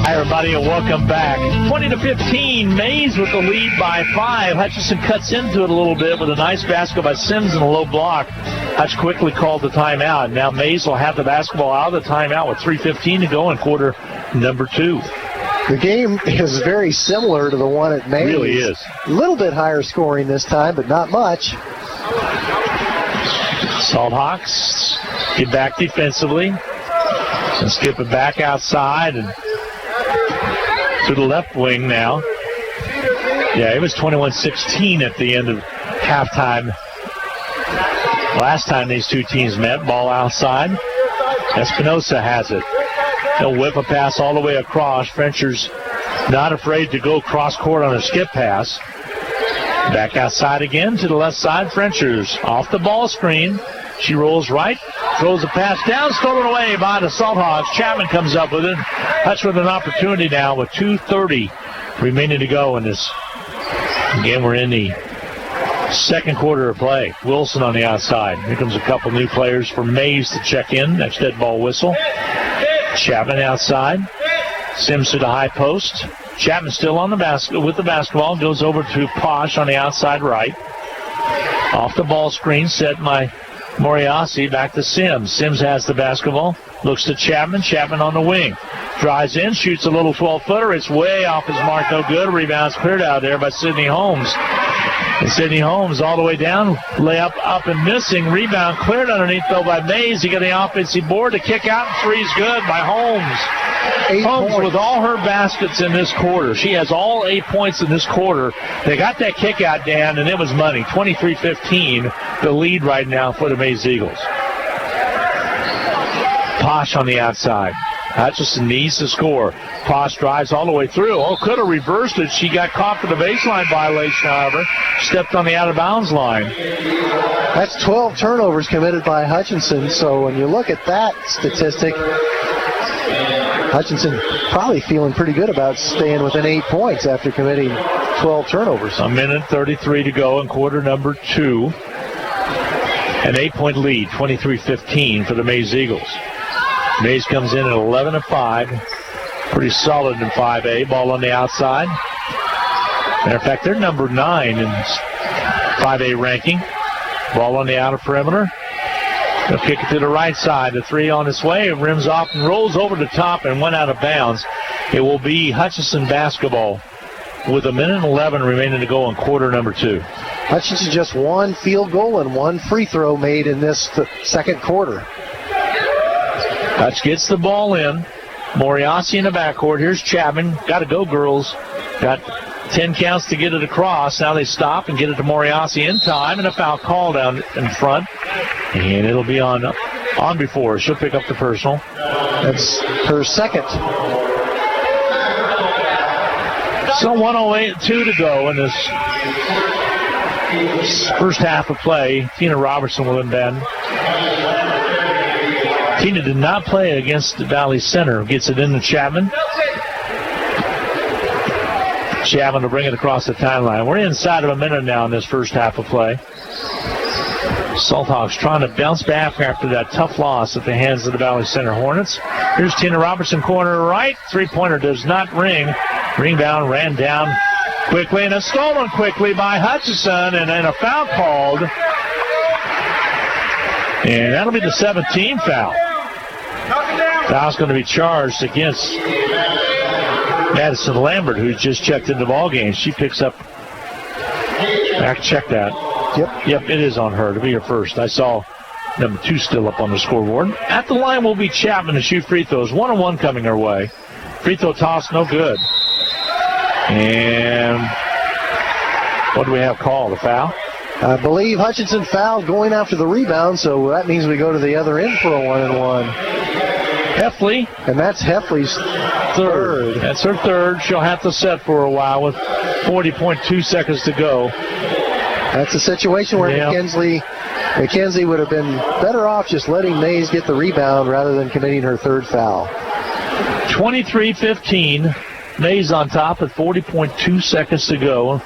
Hi, everybody, and welcome back. 20-15, Maize with the lead by 5. Hutchinson cuts into it a little bit with a nice basket by Sims in a low block. Hutch quickly called the timeout. Now Maize will have the basketball out of the timeout with 3:15 to go in quarter number 2. The game is very similar to the one at Maize. It really is. A little bit higher scoring this time, but not much. Salthawks get back defensively and skip it back outside and to the left wing now. Yeah, it was 21-16 at the end of halftime. Last time these two teams met, ball outside. Espinosa has it. They'll whip a pass all the way across. Frencher's not afraid to go cross court on a skip pass. Back outside again to the left side. Frencher's off the ball screen. She rolls right, throws a pass down, stolen away by the Salthawks. Chapman comes up with it. Hutch with an opportunity now with 2:30 remaining to go in this game. We're in the second quarter of play. Wilson on the outside. Here comes a couple new players for Maize to check in. Next dead ball whistle. Chapman outside. Sims to the high post. Chapman still on the basket with the basketball. Goes over to Posh on the outside right. Off the ball screen set by Moriasi, back to Sims. Sims has the basketball. Looks to Chapman. Chapman on the wing. Drives in, shoots a little 12-footer. It's way off his mark, no good. Rebounds cleared out there by Sydney Holmes. And Sydney Holmes all the way down. Layup up and missing. Rebound cleared underneath, though, by Maize. He got the offensive board. The kick out and three's good by Holmes. Holmes with all her baskets in this quarter. She has all 8 points in this quarter. They got that kick out, Dan, and it was money. 23-15, the lead right now for the Maize Eagles. Posh on the outside. Hutchinson needs to score. Posh drives all the way through. Oh, could have reversed it. She got caught for the baseline violation, however. Stepped on the out-of-bounds line. That's 12 turnovers committed by Hutchinson, so when you look at that statistic, Hutchinson probably feeling pretty good about staying within 8 points after committing 12 turnovers. 1:33 to go in quarter number 2. An 8-point lead, 23-15 for the Maize Eagles. Maize comes in at 11-5. Pretty solid in 5A. Ball on the outside. Matter of fact, they're number 9 in 5A ranking. Ball on the outer perimeter. They'll kick it to the right side. The three on its way. It rims off and rolls over the top and went out of bounds. It will be Hutchinson basketball with 1:11 remaining to go in quarter number 2. Hutchinson just one field goal and one free throw made in this second quarter. Hutch gets the ball in. Moriarty in the backcourt. Here's Chapman. Got to go, girls. Got 10 counts to get it across. Now they stop and get it to Moriarty in time, and a foul call down in front. And it'll be on before. She'll pick up the personal. That's her second. So 1:08.2 to go in this first half of play. Tina Robertson will inbound. Tina did not play against Valley Center. Gets it into Chapman. Chapman to bring it across the timeline. We're inside of a minute now in this first half of play. Salthawks trying to bounce back after that tough loss at the hands of the Valley Center Hornets. Here's Tina Robertson, corner right. Three-pointer does not ring. Rebound ran down quickly, and a stolen quickly by Hutchinson, and then a foul called. And that'll be the 17th foul. Foul's going to be charged against Madison Lambert, who's just checked into the ball game. She picks up. I can check that. Yep, it is on her to be her first. I saw number 2 still up on the scoreboard. At the line will be Chapman to shoot free throws. 1-on-1 coming her way. Free throw toss, no good. And what do we have called? A foul? I believe Hutchinson fouled going after the rebound, so that means we go to the other end for a 1-and-1. Heffley. And that's Heffley's third. That's her third. She'll have to set for a while with 40.2 seconds to go. That's a situation where McKenzie would have been better off just letting Maize get the rebound rather than committing her third foul. 23-15. Maize on top with 40.2 seconds to go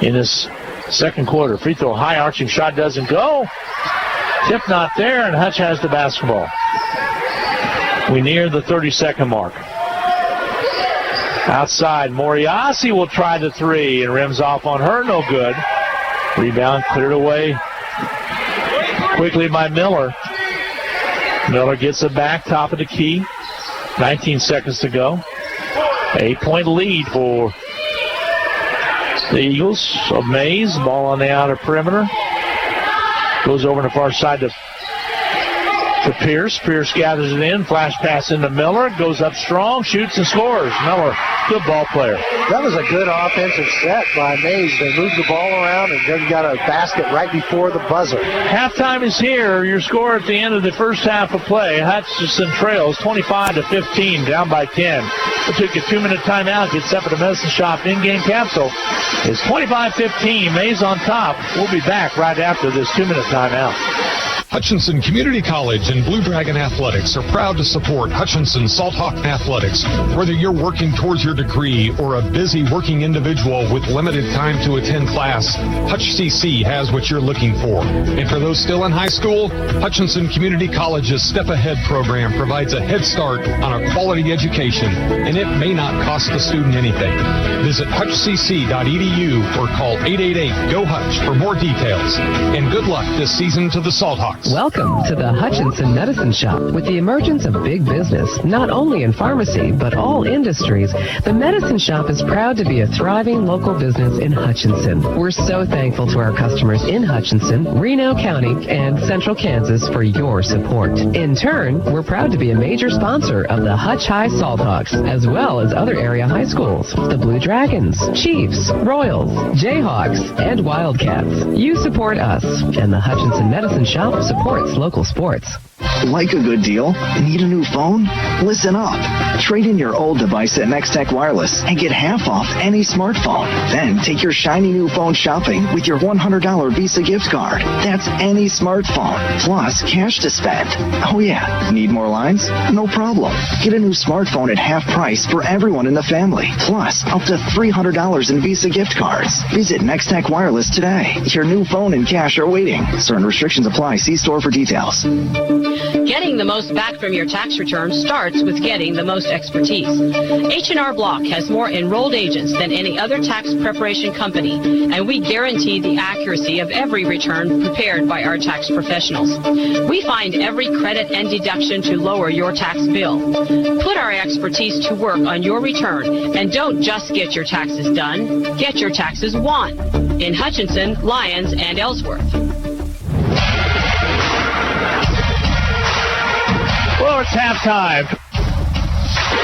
in this second quarter. Free throw, high arching shot doesn't go. Tip not there, and Hutch has the basketball. We near the 30-second mark. Outside, Moriarty will try the three, and rims off on her, no good. Rebound cleared away quickly by Miller. Miller gets it back, top of the key. 19 seconds to go. 8-point lead for the Eagles of Maize. Ball on the outer perimeter. Goes over to the far side to Pierce. Pierce gathers it in. Flash pass into Miller. Goes up strong. Shoots and scores. Miller, good ball player. That was a good offensive set by Maize. They moved the ball around and then got a basket right before the buzzer. Halftime is here. Your score at the end of the first half of play. Hutchinson trails 25-15, down by 10. We'll take a 2-minute timeout. Get set for the Medicine Shop in-game capsule. It's 25-15. Maize on top. We'll be back right after this 2-minute timeout. Hutchinson Community College and Blue Dragon Athletics are proud to support Hutchinson Salthawk Athletics. Whether you're working towards your degree or a busy working individual with limited time to attend class, Hutch CC has what you're looking for. And for those still in high school, Hutchinson Community College's Step Ahead program provides a head start on a quality education, and it may not cost the student anything. Visit hutchcc.edu or call 888-GO-HUTCH for more details. And good luck this season to the Salthawks. Welcome to the Hutchinson Medicine Shop. With the emergence of big business, not only in pharmacy, but all industries, the Medicine Shop is proud to be a thriving local business in Hutchinson. We're so thankful to our customers in Hutchinson, Reno County, and Central Kansas for your support. In turn, we're proud to be a major sponsor of the Hutch High Salthawks, as well as other area high schools, the Blue Dragons, Chiefs, Royals, Jayhawks, and Wildcats. You support us, and the Hutchinson Medicine Shop supports local sports. Like a good deal? Need a new phone? Listen up. Trade in your old device at Nextech Wireless and get half off any smartphone. Then take your shiny new phone shopping with your $100 Visa gift card. That's any smartphone, plus cash to spend. Oh yeah, need more lines? No problem. Get a new smartphone at half price for everyone in the family, plus up to $300 in Visa gift cards. Visit Nextech Wireless today. Your new phone and cash are waiting. Certain restrictions apply. See store store for details. Getting the most back from your tax return starts with getting the most expertise. H&R Block has more enrolled agents than any other tax preparation company, and we guarantee the accuracy of every return prepared by our tax professionals. We find every credit and deduction to lower your tax bill. Put our expertise to work on your return, and don't just get your taxes done, get your taxes won in Hutchinson, Lyons, and Ellsworth. Well, it's halftime.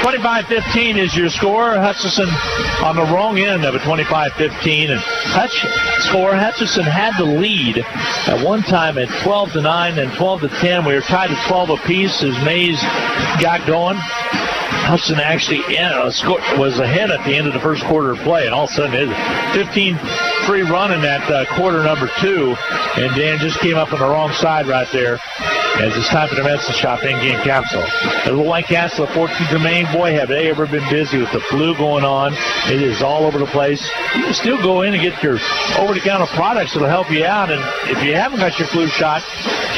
25-15 is your score. Hutchinson on the wrong end of a 25-15. And Hutchinson had the lead at one time at 12-9 and 12-10. We were tied at 12 apiece as Maize got going. Hutchinson actually was ahead at the end of the first quarter of play, and all of a sudden it was a 15-3 run in that quarter number 2. And Dan just came up on the wrong side right there. As it's time for the medicine shop in-game capsule. The Little White Castle of 14th and Main, boy, have they ever been busy with the flu going on. It is all over the place. You can still go in and get your over-the-counter products that will help you out. And if you haven't got your flu shot,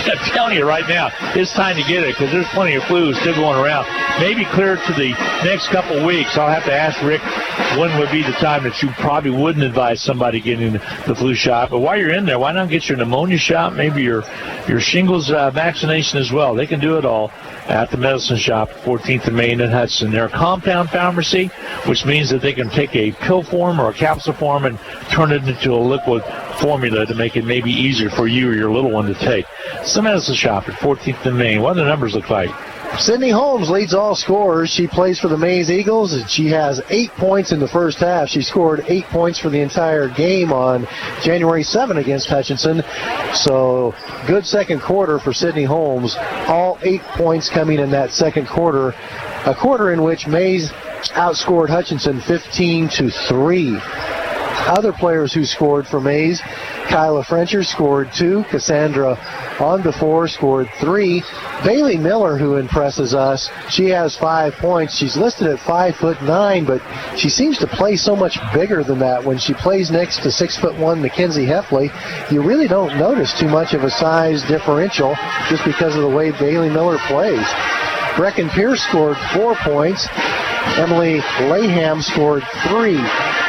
I'm telling you right now, it's time to get it because there's plenty of flu still going around. Maybe clear to the next couple weeks. I'll have to ask Rick when would be the time that you probably wouldn't advise somebody getting the flu shot. But while you're in there, why not get your pneumonia shot, maybe your shingles vaccination as well. They can do it all at the medicine shop, 14th and Main in Hudson. They're a compound pharmacy, which means that they can take a pill form or a capsule form and turn it into a liquid formula to make it maybe easier for you or your little one to take. It's the medicine shop at 14th and Main. What do the numbers look like? Sydney Holmes leads all scorers. She plays for the Maize Eagles, and she has 8 points in the first half. She scored 8 points for the entire game on January 7 against Hutchinson. So good second quarter for Sydney Holmes. All 8 points coming in that second quarter, a quarter in which Maize outscored Hutchinson 15-3. Other players who scored for Maize: Kyla Frencher scored 2. Cassandra Ondefor scored 3. Bailey Miller, who impresses us, she has 5 points. She's listed at 5'9", but she seems to play so much bigger than that. When she plays next to 6'1" Mackenzie Heffley, you really don't notice too much of a size differential just because of the way Bailey Miller plays. Brecken Pierce scored 4 points. Emily Laham scored 3.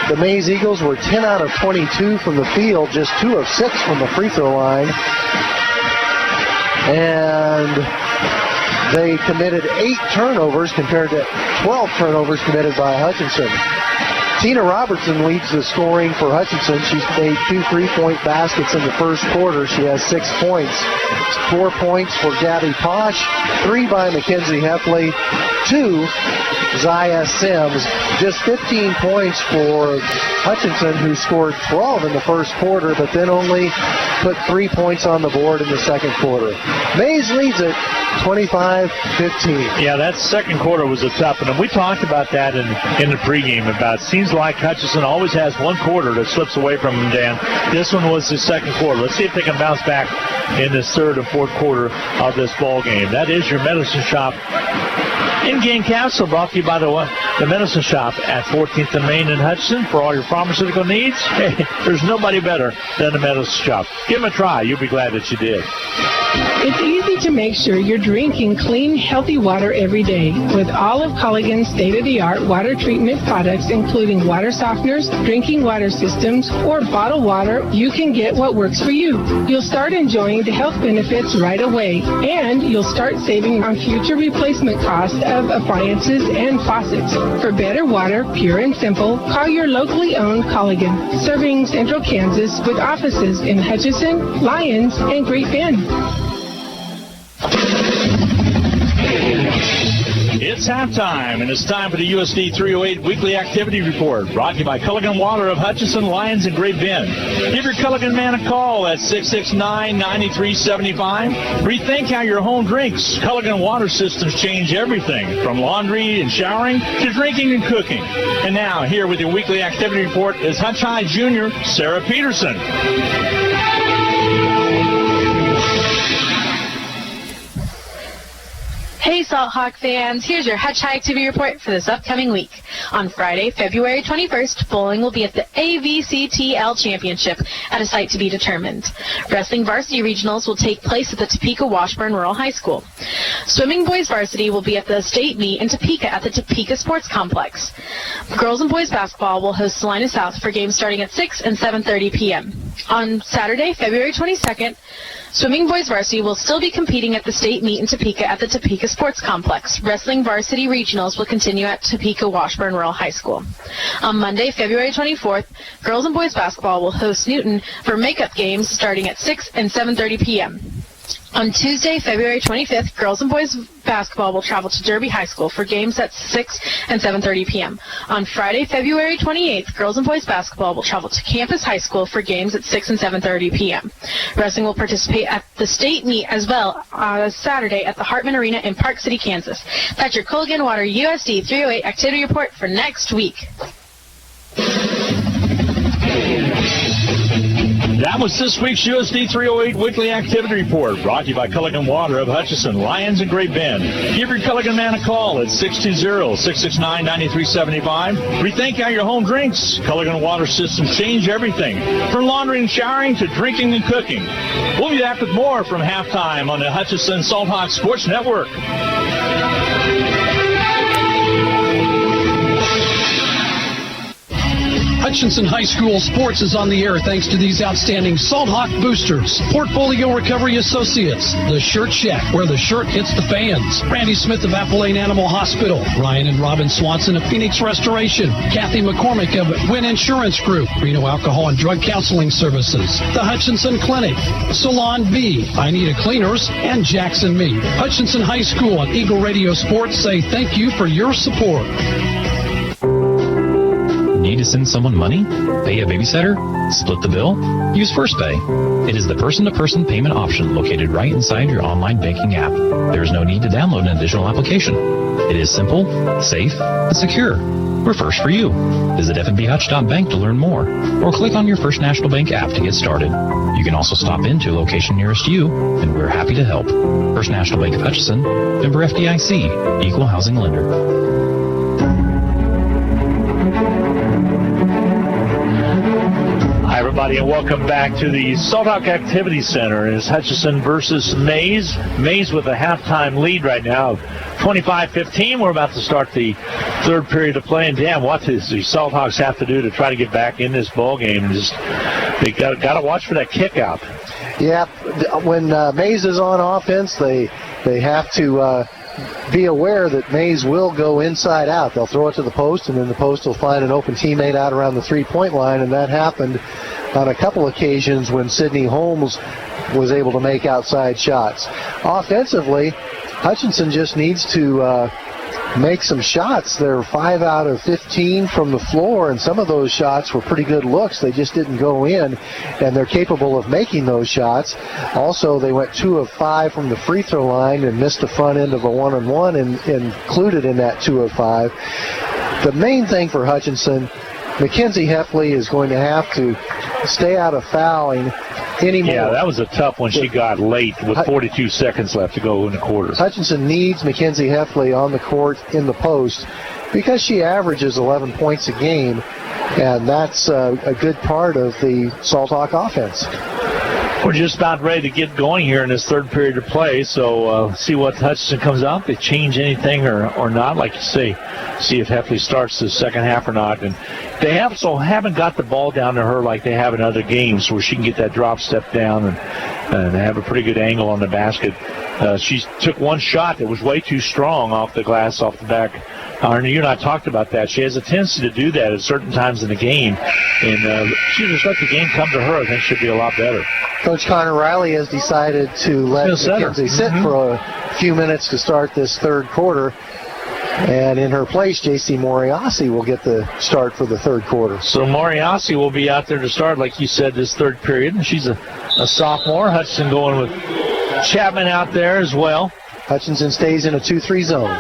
The Maize Eagles were 10 out of 22 from the field, just 2 of 6 from the free throw line. And they committed 8 turnovers compared to 12 turnovers committed by Hutchinson. Tina Robertson leads the scoring for Hutchinson. She's made 2 3-point baskets in the first quarter. She has 6 points. 4 points for Gabby Posh, 3 by Mackenzie Heffley, 2 Zaya Sims. Just 15 points for Hutchinson, who scored 12 in the first quarter, but then only put 3 points on the board in the second quarter. Maize leads it 25-15. Yeah, that second quarter was a tough one, and we talked about that in the pregame. About it seems like Hutchinson always has one quarter that slips away from them, Dan. This one was the second quarter. Let's see if they can bounce back in this third and fourth quarter of this ball game. That is your medicine shop in-game capsule, brought to you by the medicine shop at 14th and Main in Hudson. For all your pharmaceutical needs, hey, there's nobody better than the medicine shop. Give them a try. You'll be glad that you did. It's easy to make sure you're drinking clean, healthy water every day with all of Culligan's state-of-the-art water treatment products, including water softeners, drinking water systems, or bottled water. You can get what works for you. You'll start enjoying the health benefits right away, and you'll start saving on future replacement costs of appliances and faucets. For better water, pure and simple, call your locally owned Culligan, serving Central Kansas with offices in Hutchinson, Lyons, and Great Bend. It's halftime, and it's time for the USD 308 Weekly Activity Report, brought to you by Culligan Water of Hutchinson, Lyons, and Great Bend. Give your Culligan man a call at 669-9375. Rethink how your home drinks. Culligan Water Systems change everything, from laundry and showering to drinking and cooking. And now, here with your Weekly Activity Report is Hutch High Junior Sarah Peterson. Hey, Salthawk fans, here's your Hutch High Activity Report for this upcoming week. On Friday, February 21st, bowling will be at the AVCTL Championship at a site to be determined. Wrestling varsity regionals will take place at the Topeka Washburn Rural High School. Swimming boys varsity will be at the state meet in Topeka at the Topeka Sports Complex. Girls and boys basketball will host Salina South for games starting at 6 and 7:30 p.m. On Saturday, February 22nd, swimming boys varsity will still be competing at the state meet in Topeka at the Topeka Sports Complex. Wrestling varsity regionals will continue at Topeka Washburn Rural High School. On Monday, February 24th, girls and boys basketball will host Newton for makeup games starting at 6 and 7:30 p.m. On Tuesday, February 25th, girls and boys basketball will travel to Derby High School for games at 6 and 7:30 p.m. On Friday, February 28th, girls and boys basketball will travel to Campus High School for games at 6 and 7:30 p.m. Wrestling will participate at the state meet as well on Saturday at the Hartman Arena in Park City, Kansas. That's your Culligan Water USD 308 activity report for next week. That was this week's USD 308 Weekly Activity Report, brought to you by Culligan Water of Hutchinson, Lyons, and Great Bend. Give your Culligan man a call at 620-669-9375. Rethink how your home drinks. Culligan Water systems change everything, from laundry and showering to drinking and cooking. We'll be back with more from halftime on the Hutchinson Salthawk Sports Network. Hutchinson High School sports is on the air thanks to these outstanding Salthawk boosters. Portfolio Recovery Associates, The Shirt Shack, where the shirt hits the fans. Randy Smith of Appalachian Animal Hospital. Ryan and Robin Swanson of Phoenix Restoration. Kathy McCormick of Wynn Insurance Group. Reno Alcohol and Drug Counseling Services. The Hutchinson Clinic. Salon B, I Need a Cleaners, and Jackson Meat. Hutchinson High School and Eagle Radio Sports say thank you for your support. Need to send someone money? Pay a babysitter? Split the bill? Use First Pay. It is the person-to-person payment option located right inside your online banking app. There is no need to download an additional application. It is simple, safe, and secure. We're first for you. Visit fnbhutch.bank to learn more, or click on your First National Bank app to get started. You can also stop into a location nearest you, and we're happy to help. First National Bank of Hutchinson, member FDIC, equal housing lender. Hi, everybody, and welcome back to the Salthawk Activity Center. It's Hutchinson versus Maize. Maize with a halftime lead right now of 25-15. We're about to start the third period of play. And, Dan, what does the Salthawks have to do to try to get back in this ball game? And just they got to watch for that kick out. Yeah, when Maize is on offense, they have to be aware that Maize will go inside out. They'll throw it to the post, and then the post will find an open teammate out around the three-point line, and that happened on a couple occasions when Sidney Holmes was able to make outside shots. Offensively, Hutchinson just needs to make some shots. They're 5 out of 15 from the floor, and some of those shots were pretty good looks. They just didn't go in, and they're capable of making those shots. Also, they went 2 of 5 from the free throw line and missed the front end of a one-on-one and included in that 2 of 5. The main thing for Hutchinson, Mackenzie Heffley is going to have to stay out of fouling anymore. Yeah, that was a tough one she got late with 42 seconds left to go in the quarter. Hutchinson needs Mackenzie Heffley on the court in the post because she averages 11 points a game, and that's a good part of the Salthawk offense. We're just about ready to get going here in this third period of play, so see what Hutchinson comes out. They change anything or not, like you say. See if Heffley starts the second half or not. And they haven't got the ball down to her like they have in other games where she can get that drop step down and have a pretty good angle on the basket. She took one shot that was way too strong off the glass, off the back. Arnie, you and I talked about that. She has a tendency to do that at certain times in the game. And she just let the game come to her. I think she'll be a lot better. Coach Connor Riley has decided to let Mackenzie sit for a few minutes to start this third quarter. And in her place, J.C. Moriassi will get the start for the third quarter. So Moriassi will be out there to start, like you said, this third period. And she's a sophomore. Hutchinson going with Chapman out there as well. Hutchinson stays in a 2-3 zone.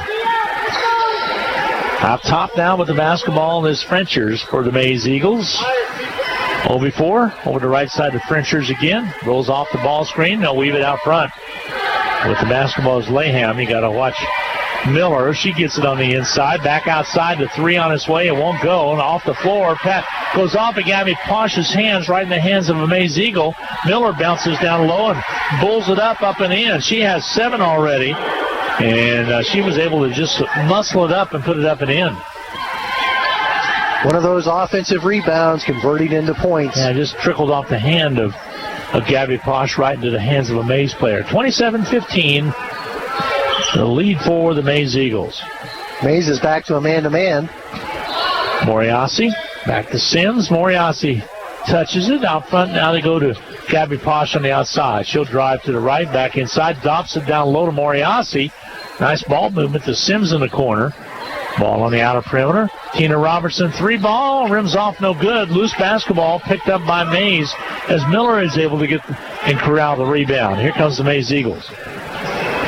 Out top now with the basketball is Frenchers for the Maize Eagles. 0-4, over the right side of Frenchers again. Rolls off the ball screen. They'll weave it out front. With the basketball is Laham. You got to watch Miller. She gets it on the inside. Back outside. The three on its way. It won't go. And off the floor. Pat goes off of Gabby Posh's hands, right in the hands of a Maize Eagle. Miller bounces down low and bulls it up and in. She has 7 already. And she was able to just muscle it up and put it up and in. One of those offensive rebounds converting into points. Yeah, just trickled off the hand of Gabby Posh right into the hands of a Maize player. 27-15, the lead for the Maize Eagles. Maize is back to a man-to-man. Moriasi back to Sims. Moriasi touches it out front. Now they go to Gabby Posh on the outside. She'll drive to the right, back inside, drops it down low to Moriasi. Nice ball movement to Sims in the corner. Ball on the outer perimeter. Tina Robertson, 3 ball, rims off, no good. Loose basketball picked up by Maize as Miller is able to get and corral the rebound. Here comes the Maize Eagles.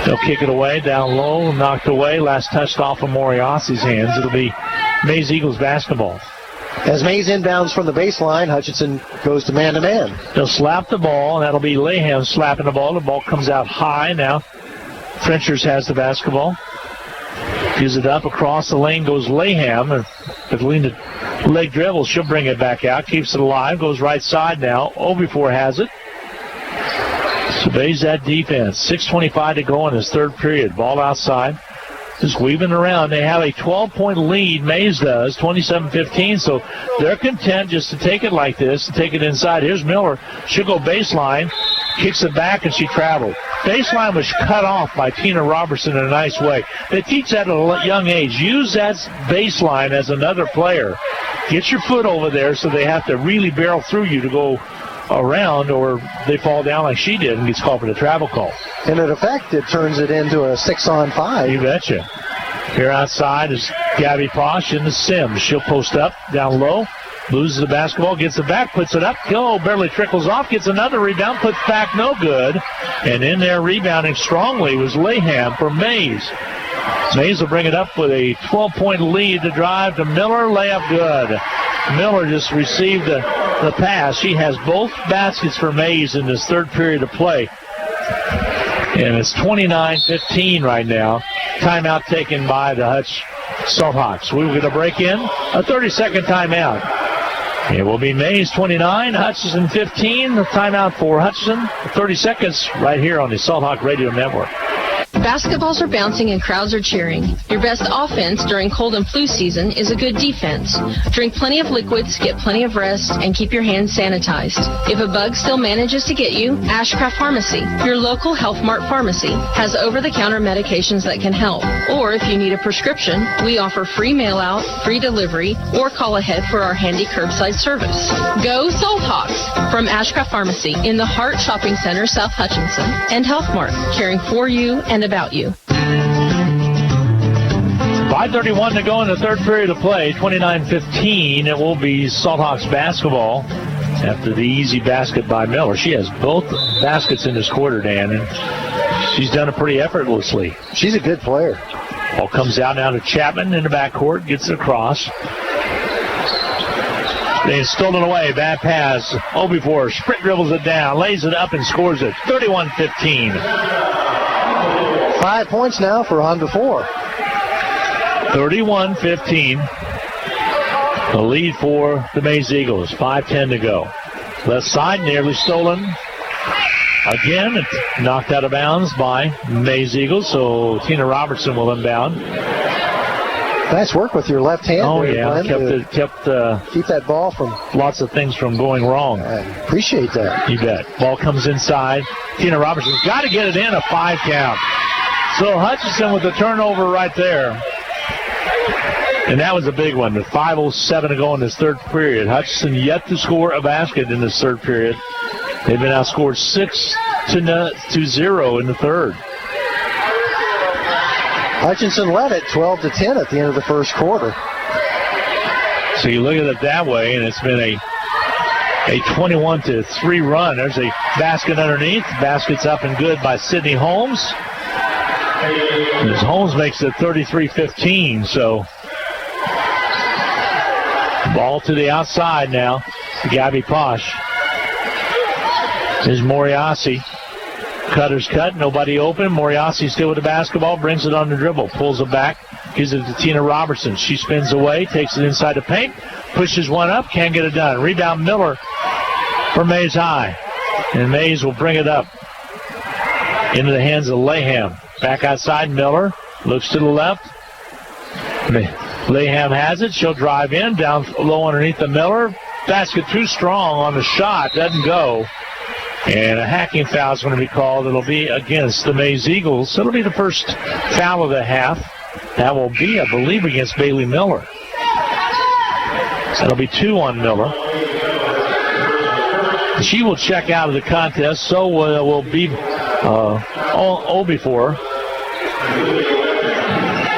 They'll kick it away, down low, knocked away. Last touched off of Moriasi's hands. It'll be Maize Eagles basketball. As Maize inbounds from the baseline, Hutchinson goes to man-to-man. They'll slap the ball, and that'll be Laham slapping the ball. The ball comes out high now. Frenchers has the basketball. Gives it up across the lane, goes Laham. And between the leg dribbles, she'll bring it back out. Keeps it alive, goes right side now. Obifor has it. Surveys that defense. 6:25 to go in this third period. Ball outside. Just weaving around. They have a 12-point lead, Maize does, 27-15, so they're content just to take it like this, to take it inside. Here's Miller. She'll go baseline, kicks it back, and she traveled. Baseline was cut off by Tina Robertson in a nice way. They teach that at a young age. Use that baseline as another player. Get your foot over there so they have to really barrel through you to go around, or they fall down like she did and gets called for the travel call. And in effect, it turns it into a 6-on-5. You betcha. Here outside is Gabby Posh in the Sims. She'll post up, down low, loses the basketball, gets it back, puts it up, barely trickles off, gets another rebound, puts back, no good. And in there rebounding strongly was Laham for Maize. Maize will bring it up with a 12-point lead to drive to Miller, layup good. Miller just received the pass. She has both baskets for Maize in this third period of play. And it's 29-15 right now. Timeout taken by the Hutch Salthawks. We're going to break in a 30-second timeout. It will be Maize 29, Hutchinson 15. The timeout for Hutchinson. 30 seconds right here on the Salthawk Radio Network. Basketballs are bouncing and crowds are cheering. Your best offense during cold and flu season is a good defense. Drink plenty of liquids, get plenty of rest, and keep your hands sanitized. If a bug still manages to get you, Ashcraft Pharmacy, your local Health Mart pharmacy, has over-the-counter medications that can help. Or if you need a prescription, we offer free mail-out, free delivery, or call ahead for our handy curbside service. Go Salthawks from Ashcraft Pharmacy in the Hart Shopping Center, South Hutchinson, and Health Mart, caring for you and about you. 5:31 to go in the third period of play. 29-15. It will be Salthawks basketball after the easy basket by Miller. She has both baskets in this quarter, Dan, and she's done it pretty effortlessly. She's a good player. Ball comes out now to Chapman in the backcourt, gets it across. They stolen away. Bad pass. Obifor sprint dribbles it down, lays it up, and scores it. 31-15. 5 points now for Obifor. 31-15. The lead for the Maize Eagles. 5:10 to go. Left side nearly stolen. Again, it's knocked out of bounds by Maize Eagles, so Tina Robertson will inbound. Nice work with your left hand. Oh, there, yeah. Glenn, Kept keep that ball from lots of things from going wrong. I appreciate that. You bet. Ball comes inside. Tina Robertson's got to get it in, a 5 count. So Hutchinson with the turnover right there. And that was a big one. With 5:07 to go in this third period. Hutchinson yet to score a basket in this third period. They've been outscored 6-0 in the third. Hutchinson led it 12-10 at the end of the first quarter. So you look at it that way, and it's been a 21-3 run. There's a basket underneath. Basket's up and good by Sydney Holmes. As Holmes makes it 33-15, so ball to the outside now. Gabby Posh. Here's Moriasi. Cutter's cut, nobody open. Moriarty still with the basketball, brings it on the dribble, pulls it back, gives it to Tina Robertson. She spins away, takes it inside the paint, pushes one up, can't get it done. Rebound Miller for Maize High. And Maize will bring it up into the hands of Laham. Back outside, Miller looks to the left. Laham has it. She'll drive in, down low underneath the Miller. Basket too strong on the shot, doesn't go. And a hacking foul is going to be called. It'll be against the Maize Eagles. It'll be the first foul of the half. That will be, I believe, against Bailey Miller. That'll be 2 on Miller. She will check out of the contest. So will be Obifor.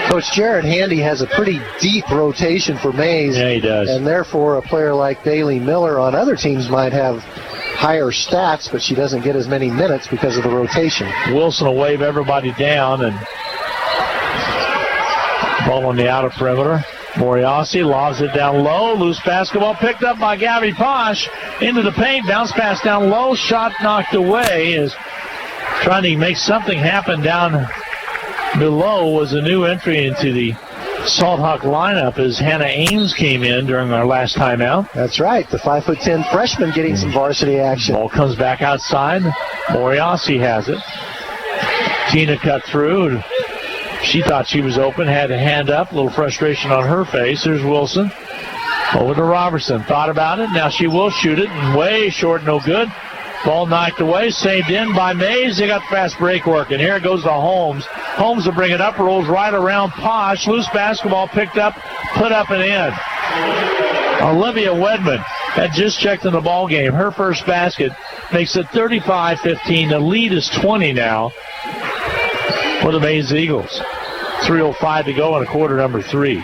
Coach Jared Handy has a pretty deep rotation for Maize. Yeah, he does. And therefore, a player like Bailey Miller on other teams might have higher stats, but she doesn't get as many minutes because of the rotation. Wilson will wave everybody down, and ball on the outer perimeter. Moriarty lobs it down low. Loose basketball picked up by Gabby Posh into the paint. Bounce pass down low. Shot knocked away. Is trying to make something happen down below. Was a new entry into the Salthawk lineup as Hannah Ames came in during our last timeout. That's right. The 5'10" freshman getting some varsity action. Ball comes back outside. Moriarty has it. Tina cut through. She thought she was open, had a hand up, a little frustration on her face. There's Wilson. Over to Robertson. Thought about it. Now she will shoot it. And way short, no good. Ball knocked away, saved in by Maize. They got fast break work, and here it goes to Holmes. Holmes will bring it up, rolls right around Posh. Loose basketball picked up, put up and in. Olivia Wedman had just checked in the ball game. Her first basket makes it 35-15. The lead is 20 now for the Maize Eagles. 3:05 to go in quarter number 3.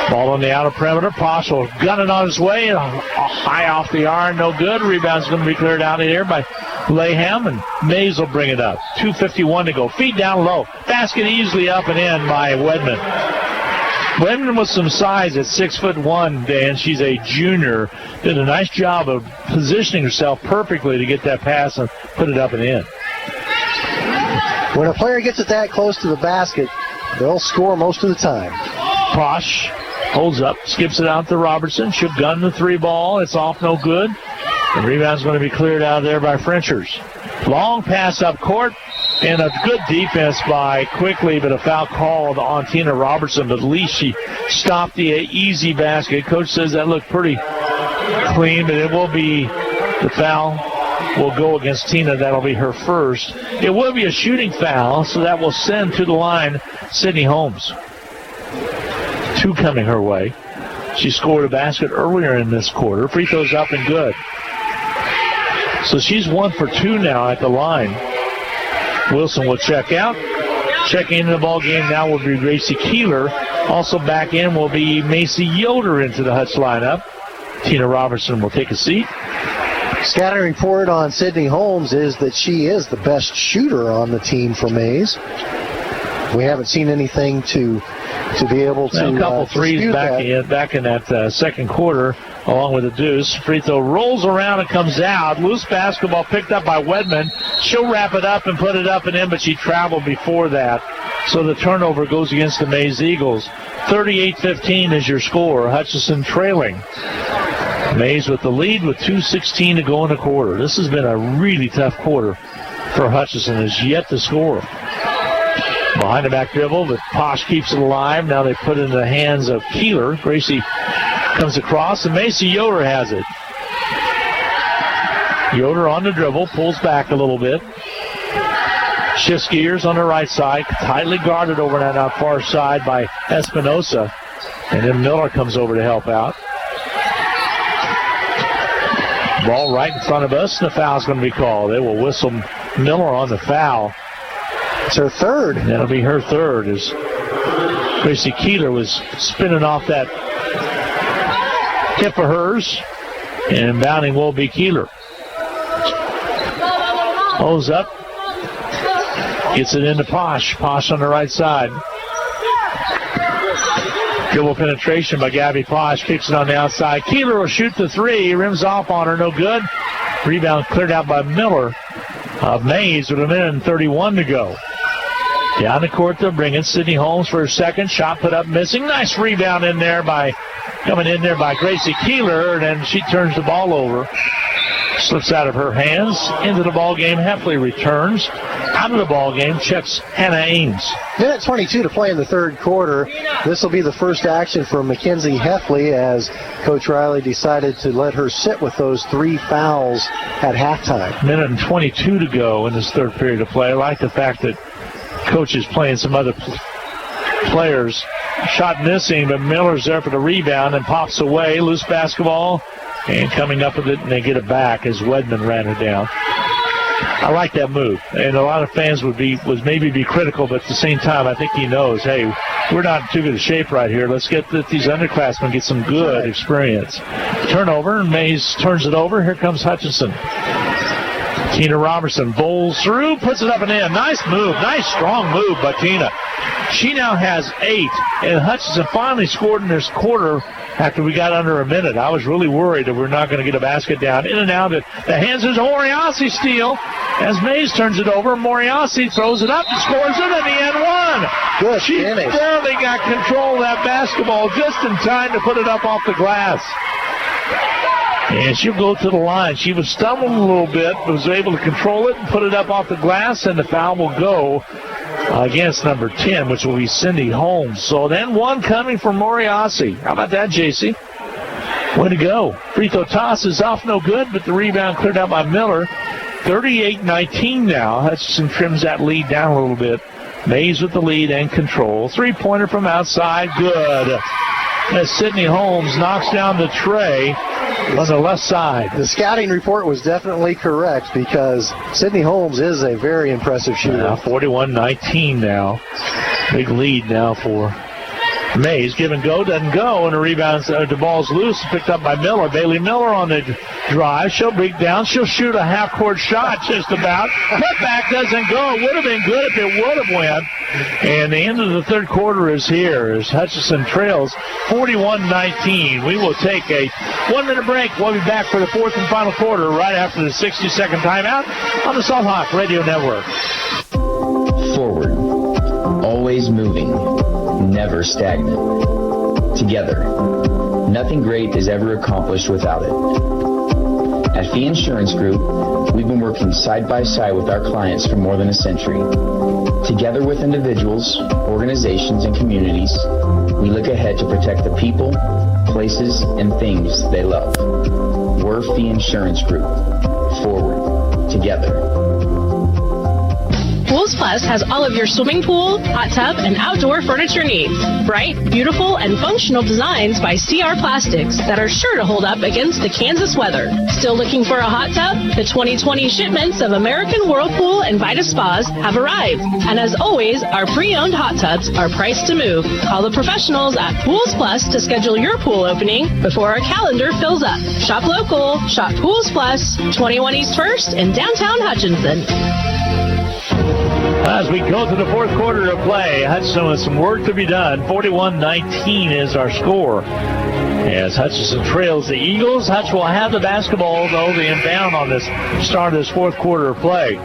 Ball on the outer perimeter. Posh will gun it on his way. High off the iron, no good. Rebound's going to be cleared out of here by Laham, and Maize will bring it up. 2:51 to go. Feed down low. Basket easily up and in by Wedman. Wedman with some size at 6'1", Dan. She's a junior. Did a nice job of positioning herself perfectly to get that pass and put it up and in. When a player gets it that close to the basket, they'll score most of the time. Posh holds up, skips it out to Robertson. She'll gun the 3 ball. It's off, no good. The rebound's going to be cleared out there by Frenchers. Long pass up court, and a good defense by Quickly, but a foul called on Tina Robertson. But at least she stopped the easy basket. Coach says that looked pretty clean, but it will be the foul will go against Tina. That'll be her first. It will be a shooting foul, so that will send to the line Sydney Holmes. 2 coming her way. She scored a basket earlier in this quarter. Free throws up and good. So she's 1 for 2 now at the line. Wilson will check out. Checking into the ball game now will be Gracie Keeler. Also back in will be Macy Yoder into the Hutch lineup. Tina Robertson will take a seat. Scouting report on Sydney Holmes is that she is the best shooter on the team for Maize. We haven't seen anything to be able to a couple threes back in that second quarter, along with the deuce. Free throw rolls around and comes out. Loose basketball picked up by Wedman. She'll wrap it up and put it up and in, but she traveled before that. So the turnover goes against the Maize Eagles. 38-15 is your score. Hutchinson trailing. Maize with the lead with 2:16 to go in the quarter. This has been a really tough quarter for Hutchinson. Has yet to score. Behind the back dribble, but Posh keeps it alive. Now they put it in the hands of Keeler. Gracie comes across, and Macy Yoder has it. Yoder on the dribble, pulls back a little bit. Shifts gears on the right side, tightly guarded over on that far side by Espinosa. And then Miller comes over to help out. Ball right in front of us, and the foul's going to be called. They will whistle Miller on the foul. It's her third. That'll be her third as Gracie Keeler was spinning off that hip of hers, and bounding will be Keeler. Holds up. Gets it into Posh. Posh on the right side. Dribble penetration by Gabby Posh. Kicks it on the outside. Keeler will shoot the 3. Rims off on her. No good. Rebound cleared out by Miller of Maize with 1:31 to go. Down the court they'll bring it. Sydney Holmes for her second. Shot put up missing. Nice rebound coming in there by Gracie Keeler, and then she turns the ball over. Slips out of her hands. Into the ball game. Heffley returns. Out of the ball game. Checks Hannah Ames. Minute 22 to play in the third quarter. This will be the first action for Mackenzie Heffley as Coach Riley decided to let her sit with those 3 fouls at halftime. Minute and 22 to go in this third period of play. I like the fact that Coach is playing some other players. Shot missing, but Miller's there for the rebound and pops away. Loose basketball, and coming up with it, and they get it back as Wedman ran her down. I like that move, and a lot of fans would maybe be critical, but at the same time, I think he knows, hey, we're not in too good a shape right here. Let's get these underclassmen get some good experience. Turnover, and Mays turns it over. Here comes Hutchinson. Tina Robertson bowls through, puts it up and in. Nice move, nice strong move by Tina. She now has 8, and Hutchinson finally scored in this quarter after we got under a minute. I was really worried that we're not going to get a basket down. In and out at the hands of Moriasi steal as Mays turns it over. Moriasi throws it up and scores it in the end one. Good she finish. barely got control of that basketball just in time to put it up off the glass. And she'll go to the line. She was stumbling a little bit, but was able to control it and put it up off the glass, and the foul will go against number 10, which will be Cindy Holmes. So then one coming from Moriasi. How about that, JC? Way to go. Free throw toss is off, no good, but the rebound cleared out by Miller. 38-19 now. Hutchinson trims that lead down a little bit. Mays with the lead and control. Three-pointer from outside, good. As Sydney Holmes knocks down the tray on the left side. The scouting report was definitely correct because Sydney Holmes is a very impressive shooter. 41-19 now. Big lead now for Mays. Give and go, doesn't go, and the rebound, the ball's loose, picked up by Miller. Bailey Miller on the drive. She'll break down. She'll shoot a half-court shot just about. Putback doesn't go. It would have been good if it would have went. And the end of the third quarter is here as Hutchinson trails 41-19. We will take a 1-minute break. We'll be back for the fourth and final quarter right after the 60-second timeout on the Salthawk Radio Network. Forward, always moving, never stagnant. Together, nothing great is ever accomplished without it. At Fee Insurance Group, we've been working side by side with our clients for more than a century. Together with individuals, organizations, and communities, we look ahead to protect the people, places, and things they love. We're Fee Insurance Group. Forward, together. Pools Plus has all of your swimming pool, hot tub, and outdoor furniture needs. Bright, beautiful, and functional designs by CR Plastics that are sure to hold up against the Kansas weather. Still looking for a hot tub? The 2020 shipments of American Whirlpool and Vita Spas have arrived. And as always, our pre-owned hot tubs are priced to move. Call the professionals at Pools Plus to schedule your pool opening before our calendar fills up. Shop local, shop Pools Plus, 21 East 1st in downtown Hutchinson. As we go to the fourth quarter of play, Hutchinson with some work to be done. 41-19 is our score. As Hutchinson trails the Eagles, Hutch will have the basketball, though, the inbound on this start of this fourth quarter of play.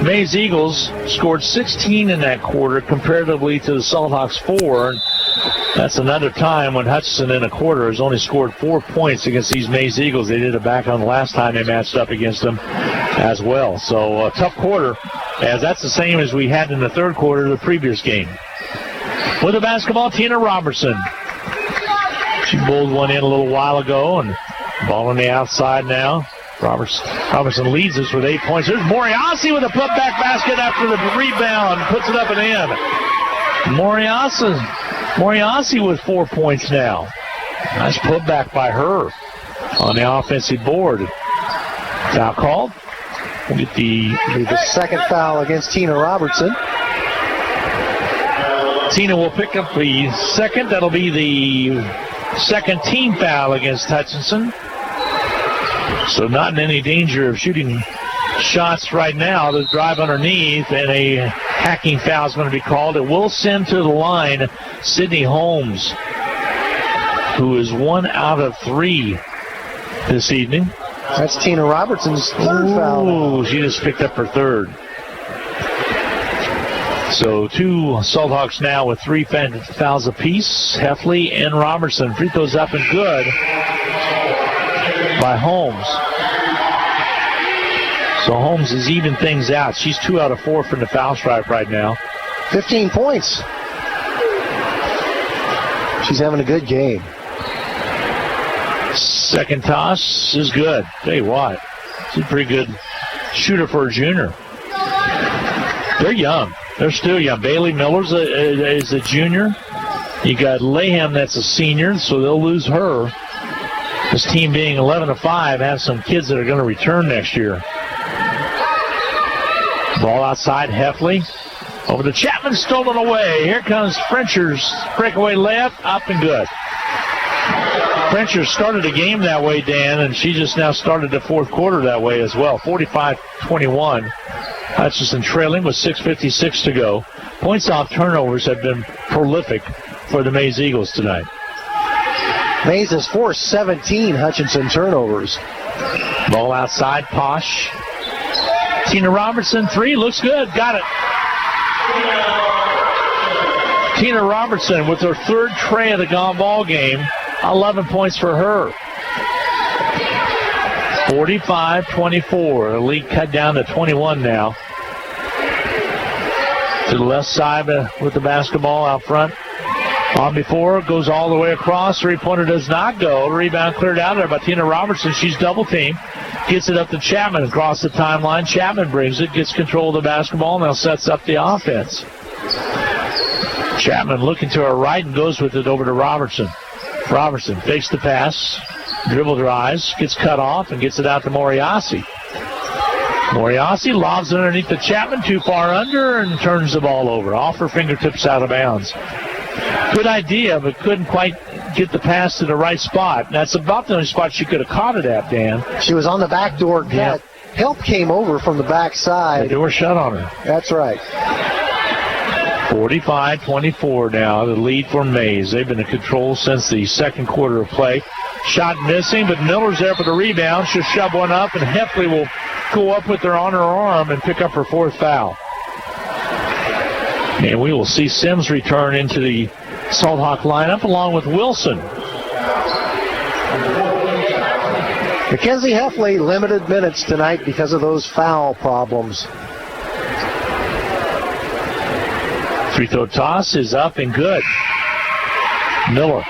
Mays Eagles scored 16 in that quarter comparatively to the Salthawks 4. That's another time when Hutchinson in a quarter has only scored 4 points against these Mays Eagles. They did it back on the last time they matched up against them as well. So a tough quarter, as that's the same as we had in the third quarter of the previous game. With the basketball, Tina Robertson. She bowled one in a little while ago, and ball on the outside now. Robertson leads us with 8 points. There's Moriasi with a putback basket after the rebound. Puts it up and in. Moriasi with 4 points now. Nice putback by her on the offensive board. Foul called. We'll get the second foul against Tina Robertson. Tina will pick up the second. That'll be the second team foul against Hutchinson. So not in any danger of shooting shots right now. The drive underneath, and a hacking foul is going to be called. It will send to the line Sydney Holmes, who is 1 out of 3 this evening. That's Tina Robertson's third foul. Oh, she just picked up her third. So 2 Salthawks now with 3 fouls apiece. Heffley and Robertson. Free throws up and good by Holmes. So Holmes is even things out. She's 2 out of 4 from the foul stripe right now. 15 points. She's having a good game. Second toss is good. Tell you what, she's a pretty good shooter for a junior. They're young. They're still young. Bailey Miller's is a junior. You got Layham that's a senior, so they'll lose her. This team being 11-5 has some kids that are going to return next year. Ball outside, Heffley. Over to Chapman, stolen away. Here comes Frencher's breakaway layup, up and good. Frencher started the game that way, Dan, and she just now started the fourth quarter that way as well. 45-21. Hutchinson trailing with 6:56 to go. Points off turnovers have been prolific for the Maize Eagles tonight. Maize has forced 17 Hutchinson turnovers. Ball outside, Posh. Tina Robertson, 3, looks good, got it. Tina Robertson with her third tray of the ball game, 11 points for her. 45-24. The lead cut down to 21 now. To the left side with the basketball out front. On before, goes all the way across. Three-pointer does not go. Rebound cleared out there by Tina Robertson. She's double-teamed. Gets it up to Chapman across the timeline. Chapman brings it, gets control of the basketball, now sets up the offense. Chapman looking to her right and goes with it over to Robertson. Robertson fakes the pass, dribble drives, gets cut off, and gets it out to Moriasi. Moriasi lobs it underneath the Chapman, too far under, and turns the ball over. Off her fingertips, out of bounds. Good idea, but couldn't quite get the pass to the right spot. That's about the only spot she could have caught it at, Dan. She was on the backdoor cut. Yep. Help came over from the backside. The door shut on her. That's right. 45-24 now, the lead for Maize. They've been in control since the second quarter of play. Shot missing, but Miller's there for the rebound. She'll shove one up, and Heffley will go up with her on her arm and pick up her fourth foul. And we will see Sims return into the Salthawk lineup along with Wilson. Mackenzie Heffley, limited minutes tonight because of those foul problems. Free throw toss is up and good. Miller.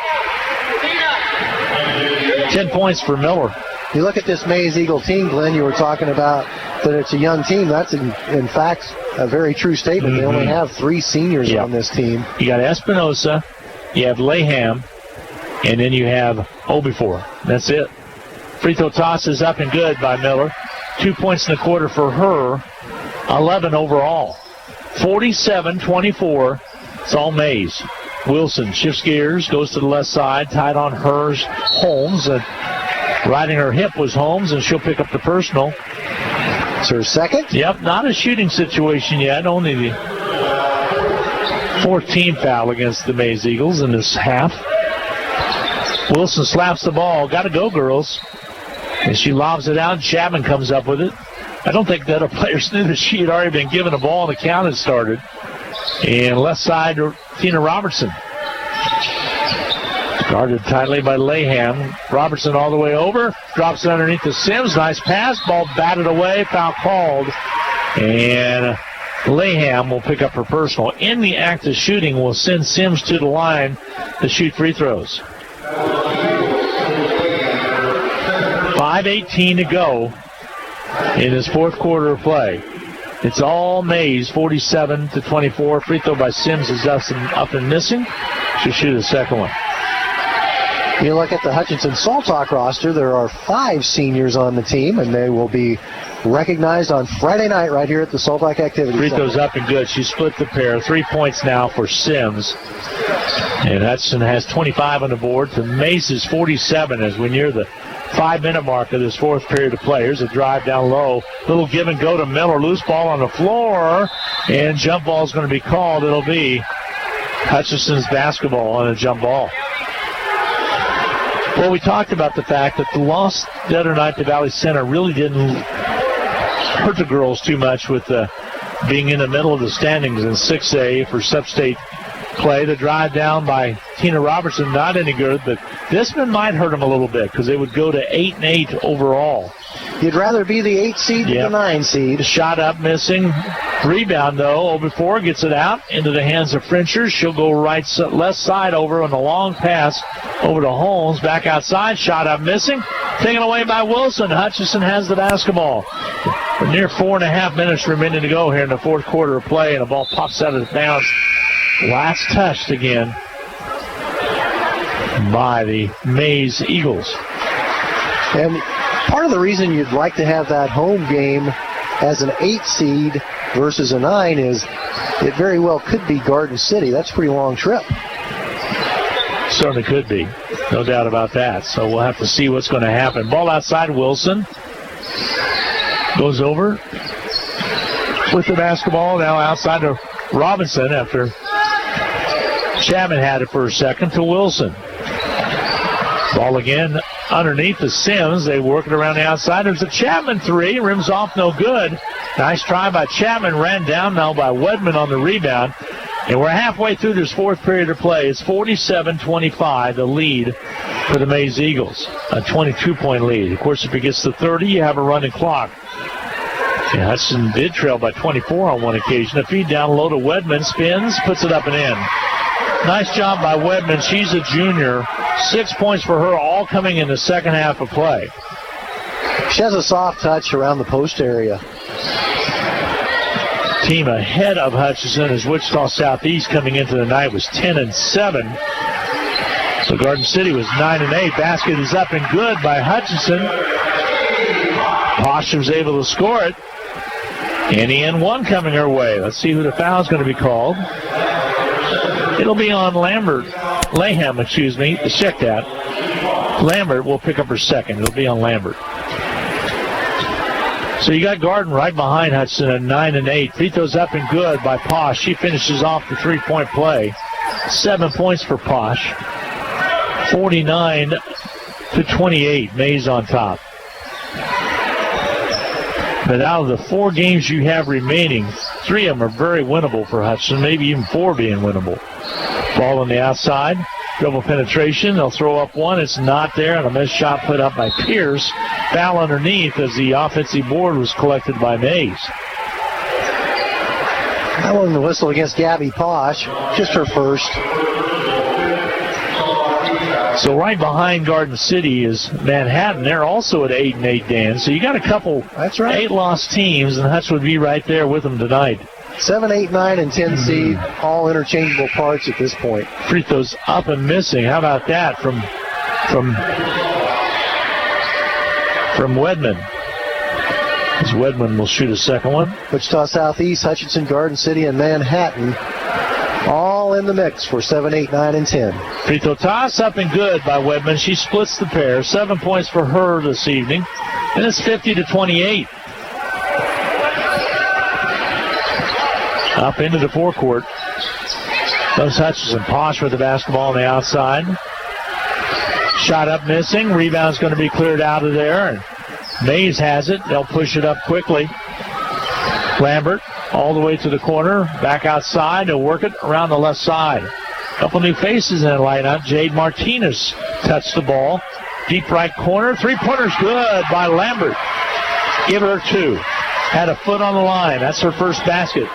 10 points for Miller. You look at this Maize Eagle team, Glenn, you were talking about that it's a young team. That's, in fact, a very true statement. They only have 3 seniors on this team. You got Espinosa, you have Layham, and then you have Obifor. That's it. Free throw toss is up and good by Miller. 2 points in the quarter for her, 11 overall. 47-24. It's all Maize. Wilson shifts gears, goes to the left side, tied on hers, Holmes. Riding her hip was Holmes, and she'll pick up the personal. It's her second? Yep, not a shooting situation yet. Only the 14th foul against the Maize Eagles in this half. Wilson slaps the ball. Got to go, girls. And she lobs it out, and Chapman comes up with it. I don't think the other players knew that she had already been given a ball and the count had started. And left side, Tina Robertson. Guarded tightly by Layham. Robertson all the way over. Drops it underneath the Sims. Nice pass. Ball batted away. Foul called. And Layham will pick up her personal. In the act of shooting, will send Sims to the line to shoot free throws. 5:18 to go in this fourth quarter of play. It's all Maize, 47-24. Free throw by Sims is up and missing. She'll shoot a second one. You look at the Hutchinson Salthawk roster, there are 5 seniors on the team, and they will be recognized on Friday night right here at the Salthawk Activity Free Center. throws up and good. She split the pair. 3 points now for Sims. And Hutchinson has 25 on the board. To Mace's 47 as we near the 5-minute mark of this fourth period of play. Here's a drive down low. Little give and go to Miller. Loose ball on the floor. And jump ball is going to be called. It'll be Hutchinson's basketball on a jump ball. Well, we talked about the fact that the loss the other night to Valley Center really didn't hurt the girls too much with being in the middle of the standings in 6A for sub-state play. The drive down by Tina Robertson, not any good, but this one might hurt them a little bit because they would go to 8-8 overall. You'd rather be the 8 seed than the 9 seed. Shot up, missing. Rebound, though. 0-4 gets it out into the hands of Frencher. She'll go left side over on the long pass over to Holmes. Back outside. Shot up, missing. Taken away by Wilson. Hutchinson has the basketball. Near 4.5 minutes remaining to go here in the fourth quarter of play, and the ball pops out of bounds. Last touched again by the Maize Eagles. And part of the reason you'd like to have that home game as an 8 seed versus a 9 is it very well could be Garden City. That's a pretty long trip. Certainly could be. No doubt about that. So we'll have to see what's going to happen. Ball outside, Wilson. Goes over with the basketball. Now outside to Robinson after Chapman had it for a second to Wilson. Ball again underneath the Sims. They work it around the outside. There's a Chapman three. Rims off, no good. Nice try by Chapman. Ran down now by Wedman on the rebound. And we're halfway through this fourth period of play. It's 47-25, the lead for the Maize Eagles. A 22-point lead. Of course, if it gets to 30, you have a running clock. Yeah, Hudson did trail by 24 on one occasion. A feed down low to Wedman. Spins, puts it up and in. Nice job by Wedman. She's a junior. 6 points for her, all coming in the second half of play. She has a soft touch around the post area. Team ahead of Hutchinson as Wichita Southeast coming into the night was 10-7. So Garden City was 9-8. Basket is up and good by Hutchinson. Posh was able to score it. NEN1 coming her way. Let's see who the foul is going to be called. It'll be on Layham, check that. Lambert will pick up her second. It'll be on Lambert. So you got Garden right behind Hudson at 9-8. Free throws up and good by Posh. She finishes off the three-point play. 7 points for Posh. 49-28. Maize on top. But out of the 4 games you have remaining, 3 of them are very winnable for Hudson, maybe even 4 being winnable. Ball on the outside. Dribble penetration. They'll throw up one. It's not there. And a missed shot put up by Pierce. Foul underneath as the offensive board was collected by Maize. That one the whistle against Gabby Posh. Just her first. So right behind Garden City is Manhattan. They're also at 8-8, Dan. So you got a couple 8-loss teams, and Hutch would be right there with them tonight. 7, 8, 9, and 10 seed, all interchangeable parts at this point. Free throws up and missing. How about that from Wedman? As Wedman will shoot a second one. Wichita Southeast, Hutchinson, Garden City, and Manhattan all in the mix for 7, 8, 9, and 10. Free throw toss up and good by Wedman. She splits the pair. 7 points for her this evening. And it's 50-28. Up into the forecourt. Those Hutchinson. Posh with the basketball on the outside. Shot up missing. Rebound's going to be cleared out of there. And Maize has it. They'll push it up quickly. Lambert all the way to the corner. Back outside. They'll work it around the left side. Couple new faces in the lineup. Jade Martinez touched the ball. Deep right corner. Three-pointer's good by Lambert. Give her 2. Had a foot on the line. That's her first basket.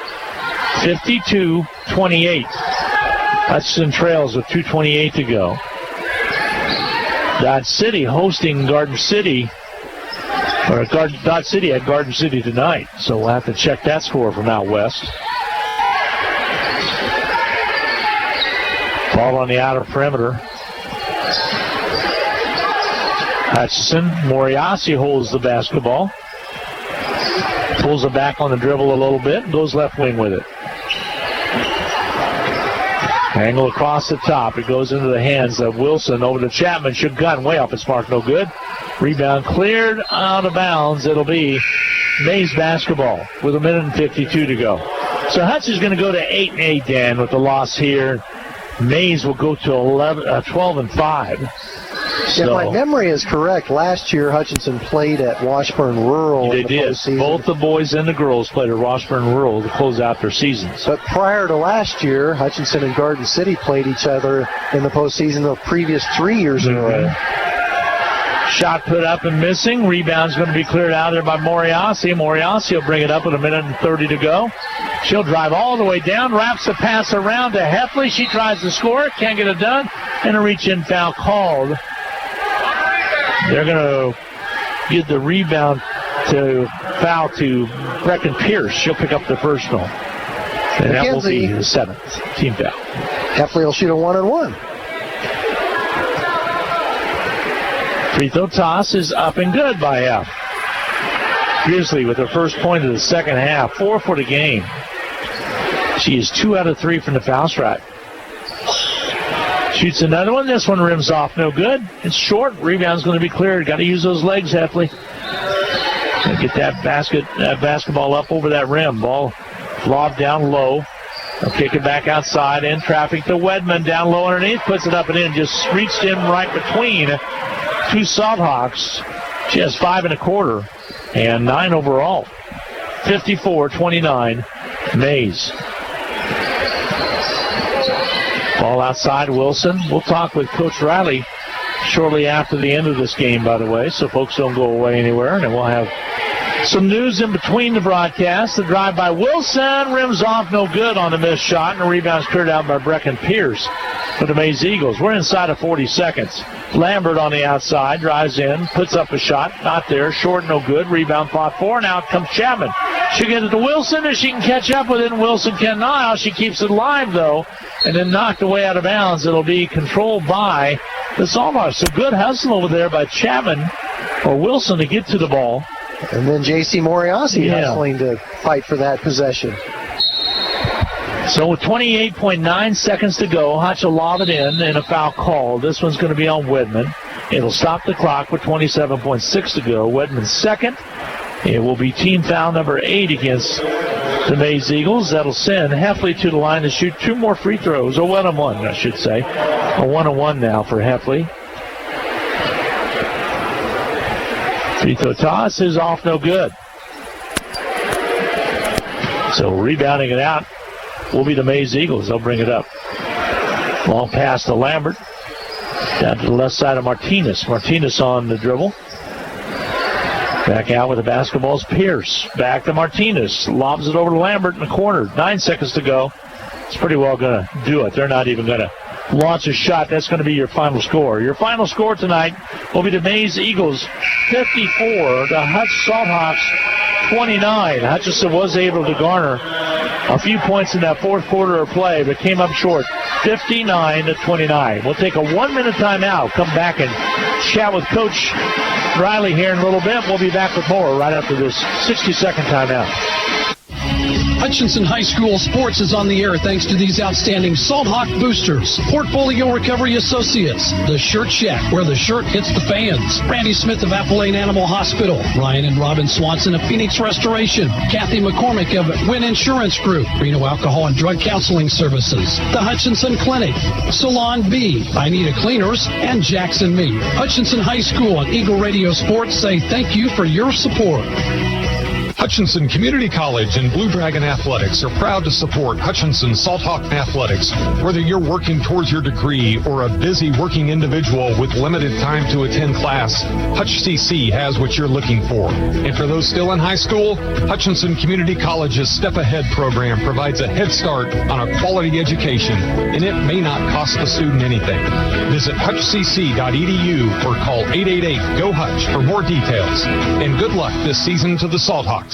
52-28. Hudson trails with 2:28 to go. Dodge City hosting Garden City. Dodge City at Garden City tonight. So we'll have to check that score from out west. Ball on the outer perimeter. Hutchinson. Moriasi holds the basketball. Pulls it back on the dribble a little bit. Goes left wing with it. Angle across the top. It goes into the hands of Wilson over to Chapman. Should gun way off its mark. No good. Rebound cleared out of bounds. It'll be Maize basketball with 1:52 to go. So Hudson's going to go to 8-8, Dan, with the loss here. Maize will go to 12-5. If my memory is correct, last year Hutchinson played at Washburn Rural. They did. Postseason. Both the boys and the girls played at Washburn Rural to close out their seasons. But prior to last year, Hutchinson and Garden City played each other in the postseason the previous 3 years in a row. Shot put up and missing. Rebound's going to be cleared out there by Moriasi. Moriasi will bring it up with 1:30 to go. She'll drive all the way down, wraps the pass around to Heffley. She tries to score, can't get it done, and a reach-in foul called. They're going to give the rebound to foul to Brecken Pierce. She'll pick up the first one. And that will be the 7th team foul. Heffley will shoot a 1-and-1. Free throw toss is up and good by F. Grizzly with her first point of the second half. 4 for the game. She is 2 out of 3 from the foul stripe. Shoots another one. This one rims off. No good. It's short. Rebound's going to be cleared. Got to use those legs, Heffley. Get that basketball up over that rim. Ball lobbed down low. They'll kick it back outside. In traffic to Wedman. Down low underneath. Puts it up and in. Just reached in right between two Salthawks. She has 5 1/4 and 9 overall. 54-29, Maize. Ball outside, Wilson. We'll talk with Coach Riley shortly after the end of this game, by the way, so folks don't go away anywhere. And then we'll have some news in between the broadcast. The drive by Wilson rims off, no good on the missed shot, and the rebound's cleared out by Brecken Pierce for the Maize Eagles. We're inside of 40 seconds. Lambert on the outside, drives in, puts up a shot, not there, short, no good. Rebound fought for, and out comes Chapman. She'll get it to Wilson, and she can catch up with it, and Wilson cannot. She keeps it alive, though, and then knocked away out of bounds. It'll be controlled by the Salthawks. So good hustle over there by Chapman or Wilson to get to the ball. And then J.C. Moriasi hustling to fight for that possession. So with 28.9 seconds to go, Hutch will lob it in and a foul call. This one's going to be on Wedman. It'll stop the clock with 27.6 to go. Wedman's second. It will be team foul number 8 against the Maize Eagles. That'll send Heffley to the line to shoot 2 more free throws. A 1-on-1, I should say. A 1-on-1 now for Heffley. Free throw toss is off, no good. So rebounding it out will be the Maize Eagles. They'll bring it up. Long pass to Lambert. Down to the left side of Martinez. Martinez on the dribble. Back out with the basketball is Pierce. Back to Martinez. Lobs it over to Lambert in the corner. 9 seconds to go. It's pretty well going to do it. They're not even going to launch a shot. That's going to be your final score. Your final score tonight will be the Maize Eagles 54, the Hutch Salthawks 29. Hutchinson was able to garner a few points in that fourth quarter of play, but came up short, 59-29. We'll take a 1-minute timeout. Come back and chat with Coach Riley here in a little bit. We'll be back with more right after this 60-second timeout. Hutchinson High School Sports is on the air thanks to these outstanding Salthawk boosters. Portfolio Recovery Associates, The Shirt Shack, where the shirt hits the fans. Randy Smith of Appalachian Animal Hospital. Ryan and Robin Swanson of Phoenix Restoration. Kathy McCormick of Wynn Insurance Group. Reno Alcohol and Drug Counseling Services. The Hutchinson Clinic. Salon B. I Need a Cleaners. And Jackson Meat. Hutchinson High School and Eagle Radio Sports say thank you for your support. Hutchinson Community College and Blue Dragon Athletics are proud to support Hutchinson Salthawk Athletics. Whether you're working towards your degree or a busy working individual with limited time to attend class, Hutch CC has what you're looking for. And for those still in high school, Hutchinson Community College's Step Ahead program provides a head start on a quality education, and it may not cost the student anything. Visit hutchcc.edu or call 888-GO-HUTCH for more details. And good luck this season to the Salthawks.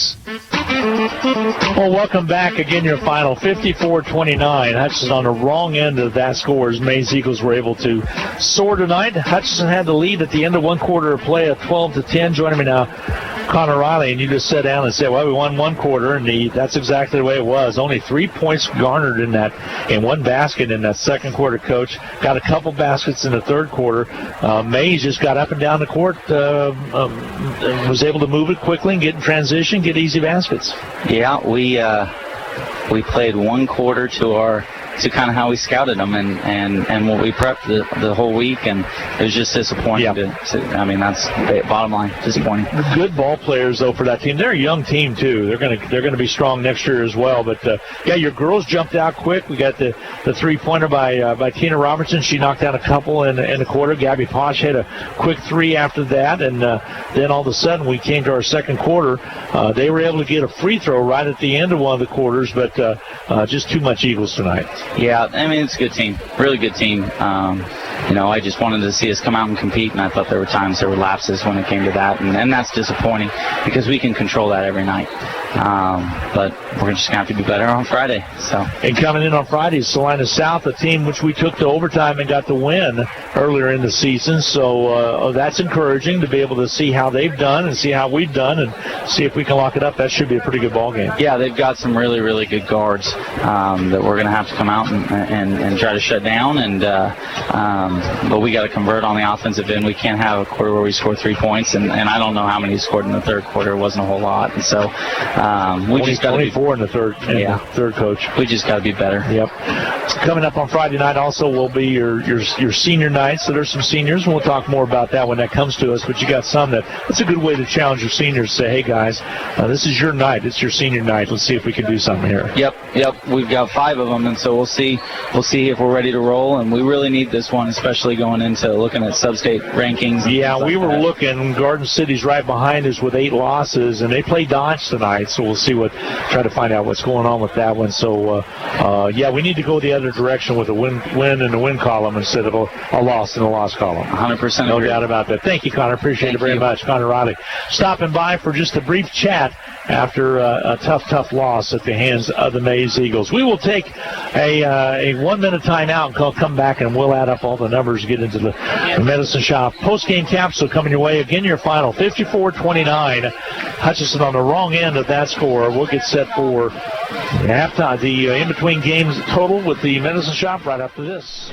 Well, welcome back. Again, your final 54-29. Hutchinson on the wrong end of that score as Maize Eagles were able to soar tonight. Hutchinson had the lead at the end of one quarter of play at 12-10. Joining me now, Connor Riley, and you just sat down and said, well, we won one quarter, and that's exactly the way it was. Only 3 points garnered in one basket in that second quarter, Coach. Got a couple baskets in the third quarter. Maize just got up and down the court, was able to move it quickly and get in transition, get easy baskets. Yeah, we played one quarter to our kind of how we scouted them and what we prepped the whole week, and it was just disappointing. That's the bottom line, disappointing. Good ball players though for that team. They're a young team too. They're gonna be strong next year as well. But your girls jumped out quick. We got the 3-pointer by Tina Robertson. She knocked down a couple in the quarter. Gabby Posh had a quick 3 after that, and then all of a sudden we came to our second quarter. They were able to get a free throw right at the end of one of the quarters, but just too much Eagles tonight. Yeah, I mean, it's a good team, really good team. I just wanted to see us come out and compete, and I thought there were times there were lapses when it came to that, and that's disappointing because we can control that every night. But we're just going to have to be better on Friday. And coming in on Friday is Salina South, a team which we took to overtime and got the win earlier in the season. So that's encouraging to be able to see how they've done and see how we've done and see if we can lock it up. That should be a pretty good ball game. Yeah, they've got some really, really good guards that we're going to have to come out and try to shut down. But we got to convert on the offensive end. We can't have a quarter where we score 3 points, and I don't know how many scored in the third quarter. It wasn't a whole lot. And so we just got to be 24 in the third. The third, coach. We just got to be better. Yep. Coming up on Friday night also will be your senior night. So there's some seniors, and we'll talk more about that when that comes to us. But you got some that's a good way to challenge your seniors. Say, hey guys, this is your night. It's your senior night. Let's see if we can do something here. Yep. We've got 5 of them, and so we'll see if we're ready to roll. And we really need this one, especially going into looking at sub-state rankings. Yeah, we were looking. Garden City's right behind us with 8 losses, and they play Dodge tonight. So we'll see try to find out what's going on with that one. So we need to go the other direction with a win in the win column instead of a loss in the loss column. 100%. No doubt about that. Thank you, Connor. Appreciate it very much. Connor Riley stopping by for just a brief chat after a tough loss at the hands of the Maize Eagles. We will take a 1-minute timeout and come back, and we'll add up all the numbers, get into the Medicine Shop post-game capsule coming your way. Again, your final 54-29. Hutchinson on the wrong end of that score. We'll get set for halftime, the in-between games total with the Medicine Shop right after this.